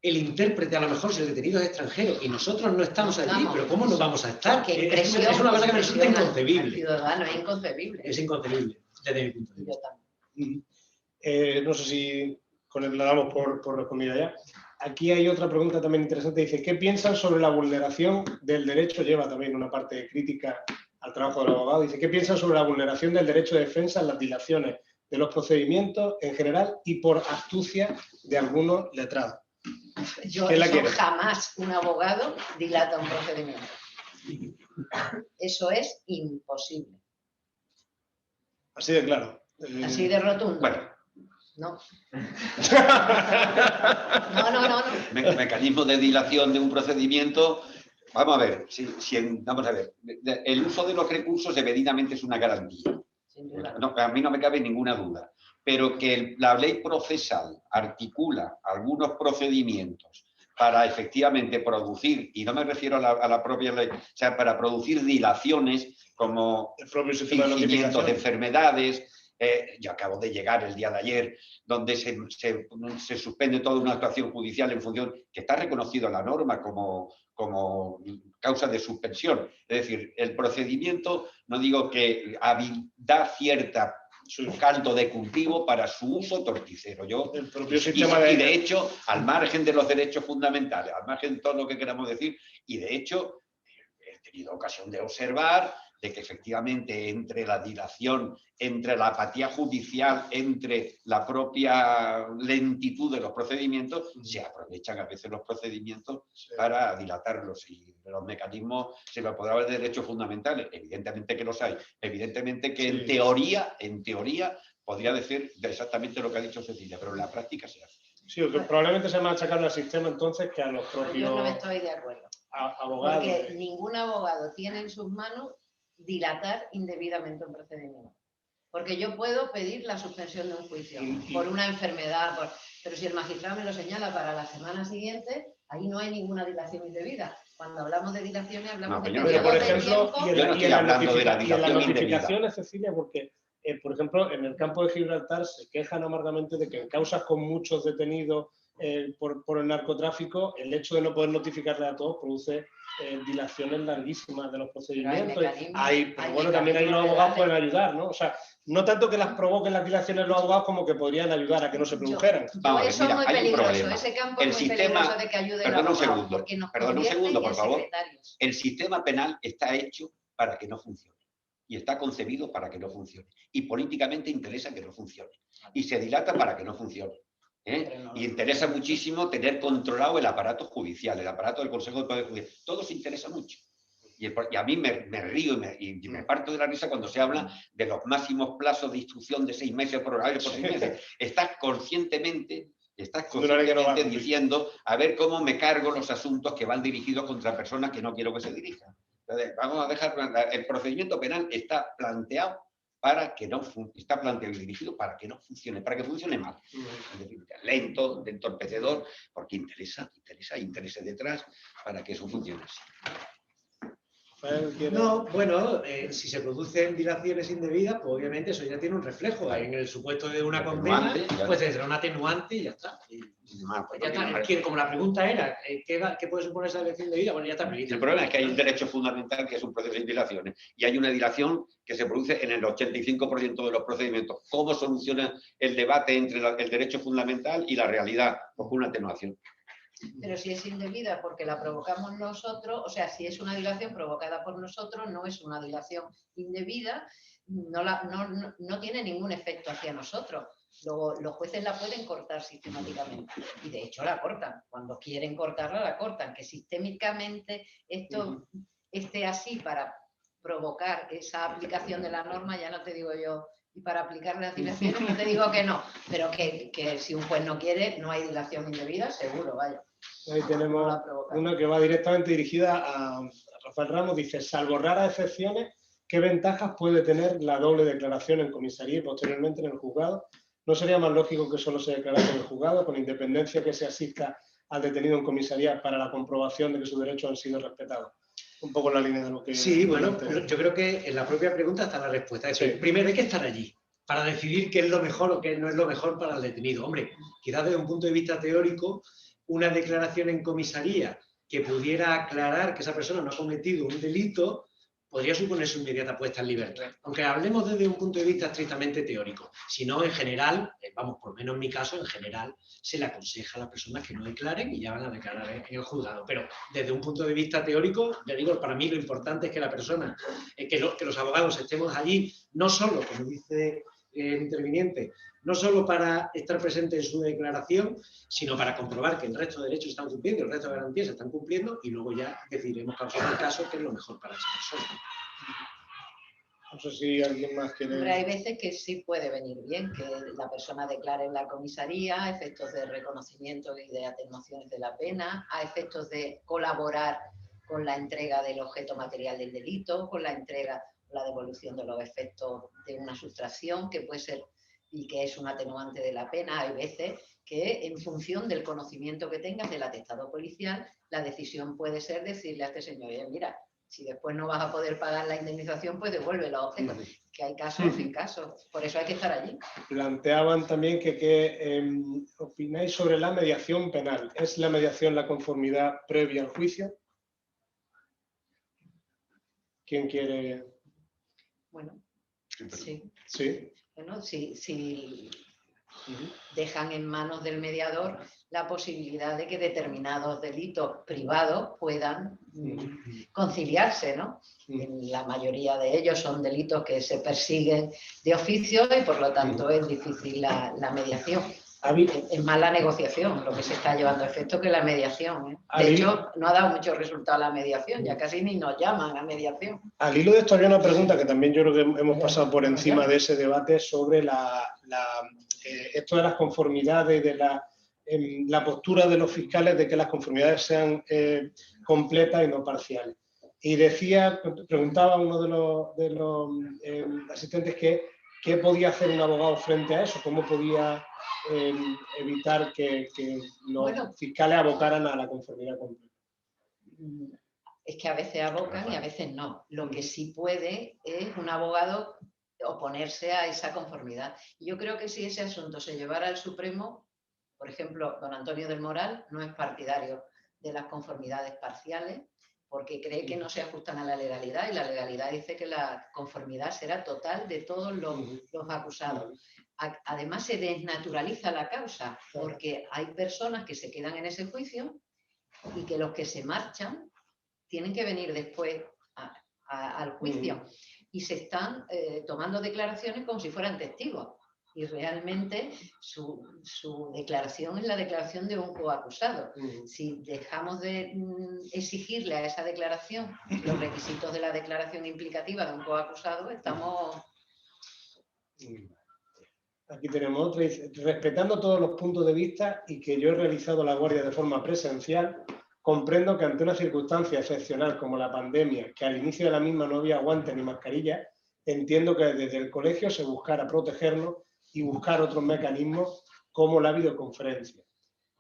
el intérprete, a lo mejor si el detenido es extranjero y nosotros no estamos allí, pero ¿cómo no vamos a estar? Es una cosa que me resulta inconcebible. Ciudadano, es inconcebible. Es inconcebible, desde mi punto de vista. No sé si la damos por respondida ya. Aquí hay otra pregunta también interesante. Dice, ¿qué piensan sobre la vulneración del derecho? Lleva también una parte crítica al trabajo del abogado. Dice, ¿qué piensan sobre la vulneración del derecho de defensa en las dilaciones de los procedimientos en general y por astucia de algunos letrados? Jamás un abogado dilata un procedimiento. Eso es imposible. Así de claro. Así de rotundo. Bueno. No. Mecanismo de dilación de un procedimiento. Vamos a ver, vamos a ver. El uso de los recursos evidentemente es una garantía. No, a mí no me cabe ninguna duda. Pero que la ley procesal articula algunos procedimientos para efectivamente producir, y no me refiero a la propia ley, o sea, para producir dilaciones como fingimientos de enfermedades. Yo acabo de llegar el día de ayer, donde se suspende toda una actuación judicial en función, que está reconocido en la norma como causa de suspensión. Es decir, el procedimiento, no digo que da cierta caldo de cultivo para su uso torticero. El propio sistema y de hecho, al margen de los derechos fundamentales, al margen de todo lo que queramos decir, y de hecho, he tenido ocasión de observar de que efectivamente entre la dilación, entre la apatía judicial, entre la propia lentitud de los procedimientos, se aprovechan a veces los procedimientos para dilatarlos. Y los mecanismos se lo podrá ver de derechos fundamentales. Evidentemente que los hay. Evidentemente que en teoría, podría decir exactamente lo que ha dicho Cecilia, pero en la práctica se hace. Sí, probablemente se machacaron al sistema entonces que a los propios Yo no estoy de acuerdo. Abogados. Porque ningún abogado tiene en sus manos dilatar indebidamente un procedimiento. Porque yo puedo pedir la suspensión de un juicio por una enfermedad, pero si el magistrado me lo señala para la semana siguiente, ahí no hay ninguna dilación indebida. Cuando hablamos de dilaciones hablamos de por ejemplo, y en las notificaciones, Cecilia, porque por ejemplo, en el campo de Gibraltar se quejan amargamente de que en causas con muchos detenidos por el narcotráfico, el hecho de no poder notificarle a todos produce dilaciones larguísimas de los procedimientos. Pero también ahí los abogados pueden ayudar, ¿no? O sea, no tanto que las provoquen las dilaciones los abogados como que podrían ayudar a que no se produjeran. Vamos, eso es muy peligroso, ese campo es muy peligroso de que ayude el abogado, porque nos segundo, por favor. Secretarios. El sistema penal está hecho para que no funcione. Y está concebido para que no funcione. Y políticamente interesa que no funcione. Y se dilata para que no funcione. Y interesa muchísimo tener controlado el aparato judicial, el aparato del Consejo de Poder Judicial. Todo se interesa mucho. Y a mí me río y me parto de la risa cuando se habla de los máximos plazos de instrucción de 6 meses prorrogables por 6 meses. Estás conscientemente diciendo a ver cómo me cargo los asuntos que van dirigidos contra personas que no quiero que se dirijan. Entonces, vamos a dejar, el procedimiento penal está planteado para que no está planteado y dirigido para que no funcione, para que funcione mal. Lento, entorpecedor, porque interesa detrás para que eso funcione así. No, bueno, si se producen dilaciones indebidas, pues obviamente eso ya tiene un reflejo. En el supuesto de una condena, pues será un atenuante y ya está. Pues ya está. Como la pregunta era, ¿qué puede suponer esa dilación indebida? Bueno, ya está previsto. El problema es que hay un derecho fundamental que es un proceso de dilaciones y hay una dilación que se produce en el 85% de los procedimientos. ¿Cómo soluciona el debate entre el derecho fundamental y la realidad? Pues con una atenuación. Pero si es indebida porque la provocamos nosotros, o sea, si es una dilación provocada por nosotros, no es una dilación indebida, no tiene ningún efecto hacia nosotros. Luego, los jueces la pueden cortar sistemáticamente y de hecho la cortan. Cuando quieren cortarla, la cortan. Que sistémicamente esto esté así para provocar esa aplicación de la norma, ya no te digo yo, y para aplicar las dilaciones no te digo que no, pero que si un juez no quiere, no hay dilación indebida, seguro, vaya. Ahí tenemos una que va directamente dirigida a Rafael Ramos, dice, salvo raras excepciones, ¿qué ventajas puede tener la doble declaración en comisaría y posteriormente en el juzgado? ¿No sería más lógico que solo se declarara en el juzgado, con independencia que se asista al detenido en comisaría para la comprobación de que sus derechos han sido respetados? Un poco en la línea de lo que... Sí, bueno, yo creo que en la propia pregunta está la respuesta. Es decir, primero hay que estar allí para decidir qué es lo mejor o qué no es lo mejor para el detenido. Hombre, quizás desde un punto de vista teórico, una declaración en comisaría que pudiera aclarar que esa persona no ha cometido un delito podría suponer su inmediata puesta en libertad. Aunque hablemos desde un punto de vista estrictamente teórico. Si no, en general, vamos, por lo menos en mi caso, en general, se le aconseja a las personas que no declaren y ya van a declarar en el juzgado. Pero desde un punto de vista teórico, ya digo, para mí lo importante es que la persona, que los abogados estemos allí, no solo, como dice el interviniente, no solo para estar presente en su declaración, sino para comprobar que el resto de derechos se están cumpliendo, el resto de garantías se están cumpliendo y luego ya decidiremos caso por caso qué es lo mejor para esa persona. No sé si alguien más quiere... Hombre, hay veces que sí puede venir bien que la persona declare en la comisaría a efectos de reconocimiento y de atenuaciones de la pena, a efectos de colaborar con la entrega del objeto material del delito, con la entrega, la devolución de los efectos de una sustracción, que puede ser y que es un atenuante de la pena. Hay veces que en función del conocimiento que tengas del atestado policial, la decisión puede ser decirle a este señor, oye, mira, si después no vas a poder pagar la indemnización, pues devuelve los objetos. Que hay casos sin casos. Por eso hay que estar allí. Planteaban también que opináis sobre la mediación penal. ¿Es la mediación la conformidad previa al juicio? ¿Quién quiere...? Bueno, sí. Sí. Bueno, si dejan en manos del mediador la posibilidad de que determinados delitos privados puedan conciliarse, ¿no? En la mayoría de ellos son delitos que se persiguen de oficio y por lo tanto es difícil la mediación. Es más la negociación lo que se está llevando a efecto que la mediación, ¿eh? De hecho, no ha dado mucho resultado la mediación, ya casi ni nos llaman a mediación. Al hilo de esto había una pregunta que también yo creo que hemos pasado por encima de ese debate sobre esto de las conformidades, de la postura de los fiscales de que las conformidades sean completas y no parciales. Y preguntaba uno de los asistentes qué podía hacer un abogado frente a eso, cómo podía evitar que los fiscales abocaran a la conformidad completa. Es que a veces abocan y a veces no. Lo que sí puede es un abogado oponerse a esa conformidad. Yo creo que si ese asunto se llevara al Supremo, por ejemplo, don Antonio del Moral no es partidario de las conformidades parciales porque cree que no se ajustan a la legalidad y la legalidad dice que la conformidad será total de todos los acusados. Además, se desnaturaliza la causa porque hay personas que se quedan en ese juicio y que los que se marchan tienen que venir después al juicio y se están tomando declaraciones como si fueran testigos y realmente su declaración es la declaración de un coacusado. Si dejamos de exigirle a esa declaración los requisitos de la declaración implicativa de un coacusado, estamos... Aquí tenemos otra, dice, respetando todos los puntos de vista y que yo he realizado la guardia de forma presencial, comprendo que ante una circunstancia excepcional como la pandemia, que al inicio de la misma no había guantes ni mascarillas, entiendo que desde el colegio se buscara protegernos y buscar otros mecanismos como la videoconferencia,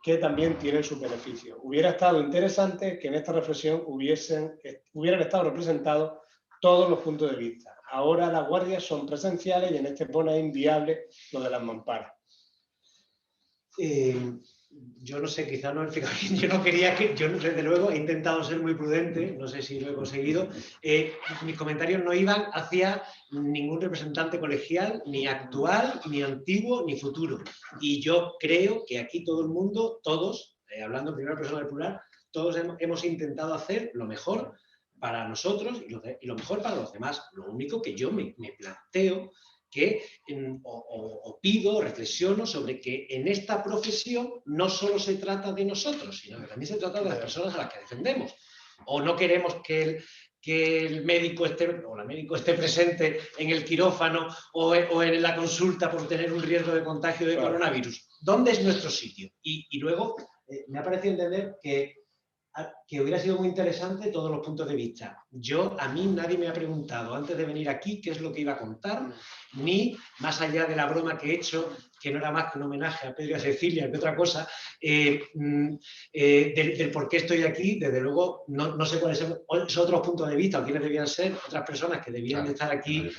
que también tienen sus beneficios. Hubiera estado interesante que en esta reflexión hubieran estado representados todos los puntos de vista. Ahora las guardias son presenciales y en este pone inviable lo de las mamparas. Yo no sé, quizás no he explicado bien. Yo no quería que... Yo, desde luego, he intentado ser muy prudente, no sé si lo he conseguido. Mis comentarios no iban hacia ningún representante colegial, ni actual, ni antiguo, ni futuro. Y yo creo que aquí todo el mundo, todos, hablando en primera persona del plural, todos hemos intentado hacer lo mejor para nosotros y lo mejor para los demás. Lo único que yo me planteo que o pido, reflexiono sobre que en esta profesión no solo se trata de nosotros, sino que también se trata de las personas a las que defendemos. O no queremos que el médico o la médico esté presente en el quirófano o en la consulta por tener un riesgo de contagio de coronavirus. ¿Dónde es nuestro sitio? Y luego me ha parecido entender que hubiera sido muy interesante todos los puntos de vista. A mí nadie me ha preguntado antes de venir aquí qué es lo que iba a contar, ni más allá de la broma que he hecho, que no era más que un homenaje a Pedro y a Cecilia que otra cosa, del por qué estoy aquí. Desde luego no sé cuáles son otros puntos de vista o quiénes debían ser otras personas que debían de estar aquí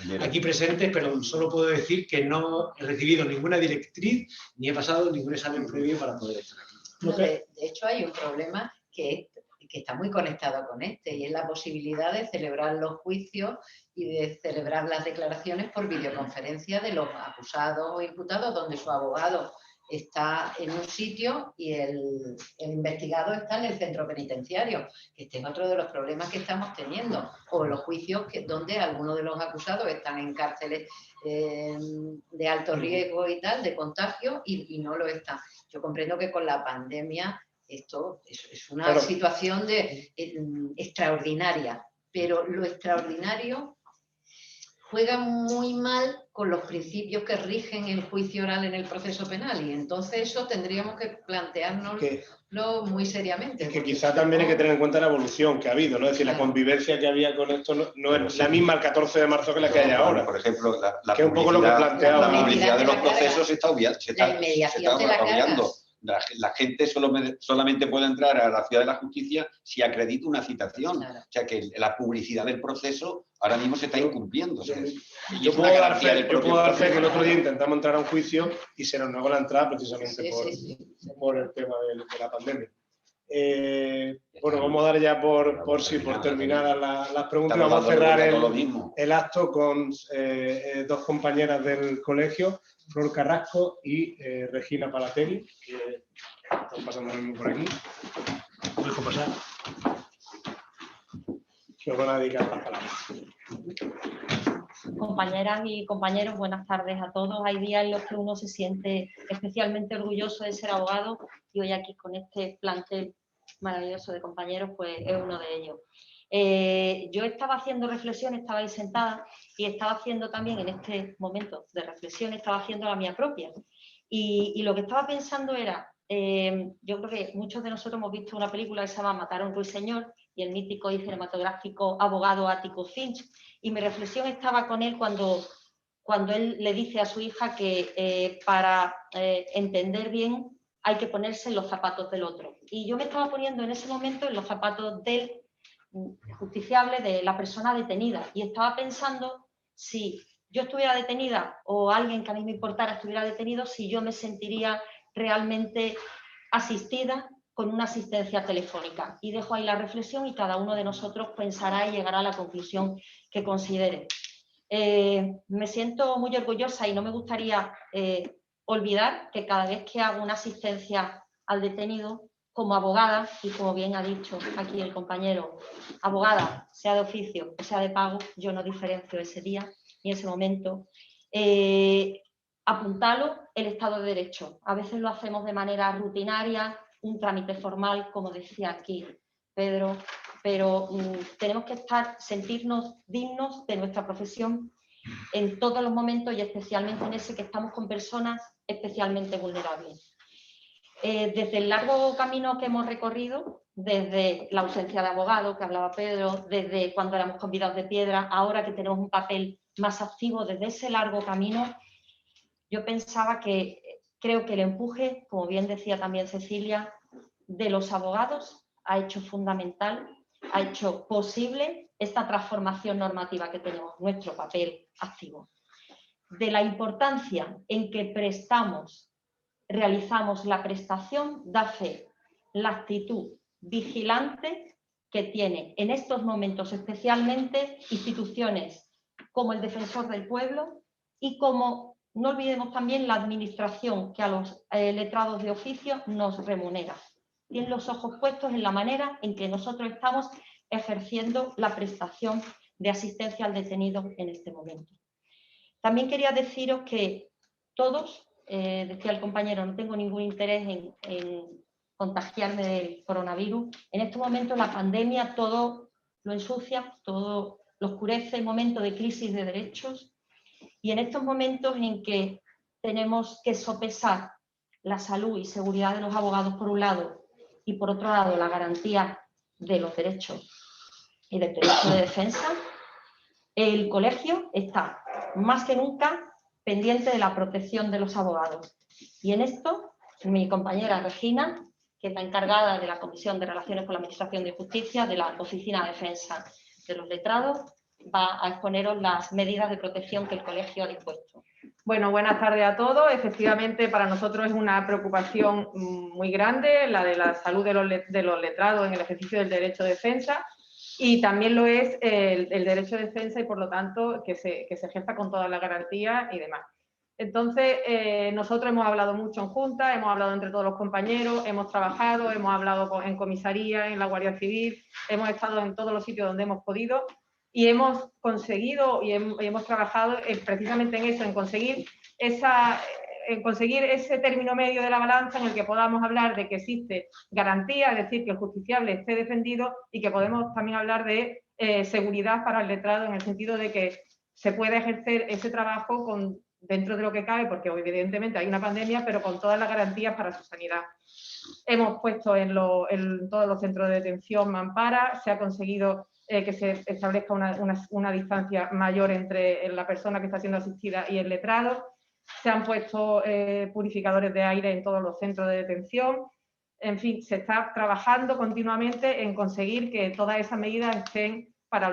presentes, pero solo puedo decir que no he recibido ninguna directriz ni he pasado ningún examen previo para poder estar aquí. No, de hecho, hay un problema que está muy conectado con y es la posibilidad de celebrar los juicios y de celebrar las declaraciones por videoconferencia de los acusados o imputados, donde su abogado está en un sitio y el investigado está en el centro penitenciario. Este es otro de los problemas que estamos teniendo. O los juicios donde algunos de los acusados están en cárceles de alto riesgo y tal, de contagio, y no lo están. Yo comprendo que con la pandemia esto es una situación extraordinaria, pero lo extraordinario juega muy mal con los principios que rigen el juicio oral en el proceso penal, y entonces eso tendríamos que planteárnoslo muy seriamente. Y que quizá también hay que tener en cuenta la evolución que ha habido, ¿no? Es decir, la convivencia que había con esto no es la misma el 14 de marzo que la que hay ahora. Por ejemplo, que es un poco lo que planteaba. La publicidad de los procesos se está obviando. La gente solamente puede entrar a la ciudad de la justicia si acredita una citación. Claro. O sea que la publicidad del proceso ahora mismo se está incumpliendo. O sea, yo puedo dar fe que el otro día intentamos entrar a un juicio y se nos negó la entrada precisamente por el tema de la pandemia. Bueno, vamos a dar ya por terminadas las preguntas. Vamos a cerrar el acto con dos compañeras del colegio, Flor Carrasco y Regina Palatelli, que están pasando ahora mismo por aquí. Os dejo pasar. Que os van a dedicar las palabras. Compañeras y compañeros, buenas tardes a todos. Hay días en los que uno se siente especialmente orgulloso de ser abogado, y hoy aquí con este plantel maravilloso de compañeros, pues es uno de ellos. Yo estaba haciendo reflexión, estaba ahí sentada y estaba haciendo también en este momento de reflexión, estaba haciendo la mía propia. Y lo que estaba pensando era, yo creo que muchos de nosotros hemos visto una película que se llama Matar a un ruiseñor y el mítico y cinematográfico abogado Atticus Finch, y mi reflexión estaba con él cuando él le dice a su hija que para entender bien hay que ponerse en los zapatos del otro. Y yo me estaba poniendo en ese momento en los zapatos del justiciable, de la persona detenida, y estaba pensando si yo estuviera detenida o alguien que a mí me importara estuviera detenido, si yo me sentiría realmente asistida con una asistencia telefónica. Y dejo ahí la reflexión y cada uno de nosotros pensará y llegará a la conclusión que considere. Me siento muy orgullosa y no me gustaría olvidar que cada vez que hago una asistencia al detenido, como abogada, y como bien ha dicho aquí el compañero, abogada, sea de oficio o sea de pago, yo no diferencio ese día ni ese momento, apuntalo el Estado de Derecho. A veces lo hacemos de manera rutinaria, un trámite formal, como decía aquí Pedro, pero tenemos que sentirnos dignos de nuestra profesión en todos los momentos, y especialmente en ese que estamos con personas especialmente vulnerables. Desde el largo camino que hemos recorrido, desde la ausencia de abogado que hablaba Pedro, desde cuando éramos convidados de piedra, ahora que tenemos un papel más activo, desde ese largo camino, yo pensaba que creo que el empuje, como bien decía también Cecilia, de los abogados ha hecho fundamental, ha hecho posible esta transformación normativa que tenemos, nuestro papel activo. De la importancia en que realizamos la prestación, da fe la actitud vigilante que tiene en estos momentos especialmente instituciones como el Defensor del Pueblo y como, no olvidemos también, la administración que a los letrados de oficio nos remunera. Tienen los ojos puestos en la manera en que nosotros estamos ejerciendo la prestación de asistencia al detenido en este momento. También quería deciros que todos, decía el compañero, no tengo ningún interés en contagiarme del coronavirus. En estos momentos la pandemia todo lo ensucia, todo lo oscurece, momento de crisis de derechos, y en estos momentos en que tenemos que sopesar la salud y seguridad de los abogados por un lado y por otro lado la garantía de los derechos y del derecho de defensa, el colegio está más que nunca pendiente de la protección de los abogados. Y en esto, mi compañera Regina, que es la encargada de la Comisión de Relaciones con la Administración de Justicia, de la Oficina de Defensa de los Letrados, va a exponeros las medidas de protección que el colegio ha dispuesto. Bueno, buenas tardes a todos. Efectivamente, para nosotros es una preocupación muy grande la de la salud de los letrados en el ejercicio del derecho de defensa, y también lo es el derecho de defensa y, por lo tanto, que se ejerza con todas las garantías y demás. Entonces, nosotros hemos hablado mucho en Junta, hemos hablado entre todos los compañeros, hemos trabajado, hemos hablado en comisaría, en la Guardia Civil, hemos estado en todos los sitios donde hemos podido y hemos conseguido y hemos trabajado precisamente en eso, en conseguir ese término medio de la balanza en el que podamos hablar de que existe garantía, es decir, que el justiciable esté defendido, y que podemos también hablar de seguridad para el letrado, en el sentido de que se puede ejercer ese trabajo dentro de lo que cabe, porque evidentemente hay una pandemia, pero con todas las garantías para su sanidad. Hemos puesto en todos los centros de detención mampara, se ha conseguido que se establezca una distancia mayor entre la persona que está siendo asistida y el letrado. Se han puesto purificadores de aire en todos los centros de detención. En fin, se está trabajando continuamente en conseguir que todas esas medidas estén para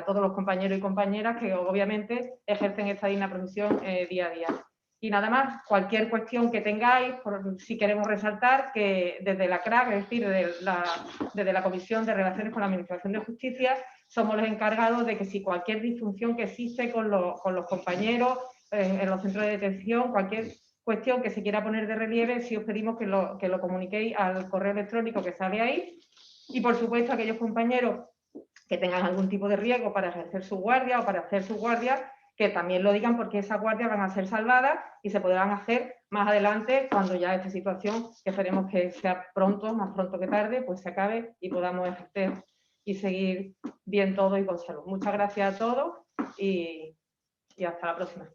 todos los compañeros y compañeras que obviamente ejercen esta digna profesión día a día. Y nada más, cualquier cuestión que tengáis, si queremos resaltar que desde la CRAC, es decir, desde la Comisión de Relaciones con la Administración de Justicia, somos los encargados de que si cualquier disfunción que existe con los compañeros en los centros de detención, cualquier cuestión que se quiera poner de relieve, sí os pedimos que lo comuniquéis al correo electrónico que sale ahí. Y por supuesto, aquellos compañeros que tengan algún tipo de riesgo para ejercer su guardia o para hacer su guardia, que también lo digan, porque esas guardias van a ser salvadas y se podrán hacer más adelante, cuando ya esta situación, que esperemos que sea pronto, más pronto que tarde, pues se acabe y podamos ejercer y seguir bien todo y con salud. Muchas gracias a todos y hasta la próxima.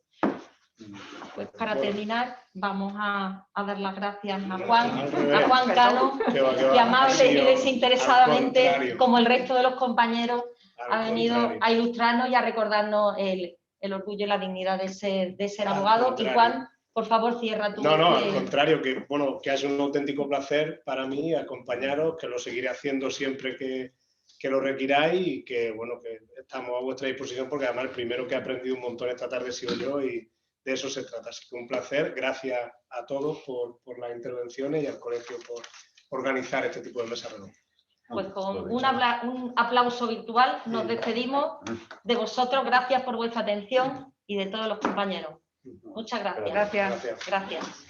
Pues para terminar, vamos a dar las gracias a Juan Cano, que amable y desinteresadamente, como el resto de los compañeros, ha venido a ilustrarnos y a recordarnos el orgullo y la dignidad de ser abogado. Y Juan, por favor, cierra tu... No, al contrario, que es un auténtico placer para mí acompañaros, que lo seguiré haciendo siempre que lo requiráis, y que estamos a vuestra disposición, porque además el primero que ha aprendido un montón esta tarde he sido yo, y de eso se trata. Así que un placer. Gracias a todos por las intervenciones y al colegio por organizar este tipo de mesas redondas. Pues con un aplauso virtual nos despedimos de vosotros. Gracias por vuestra atención y de todos los compañeros. Muchas gracias. Gracias.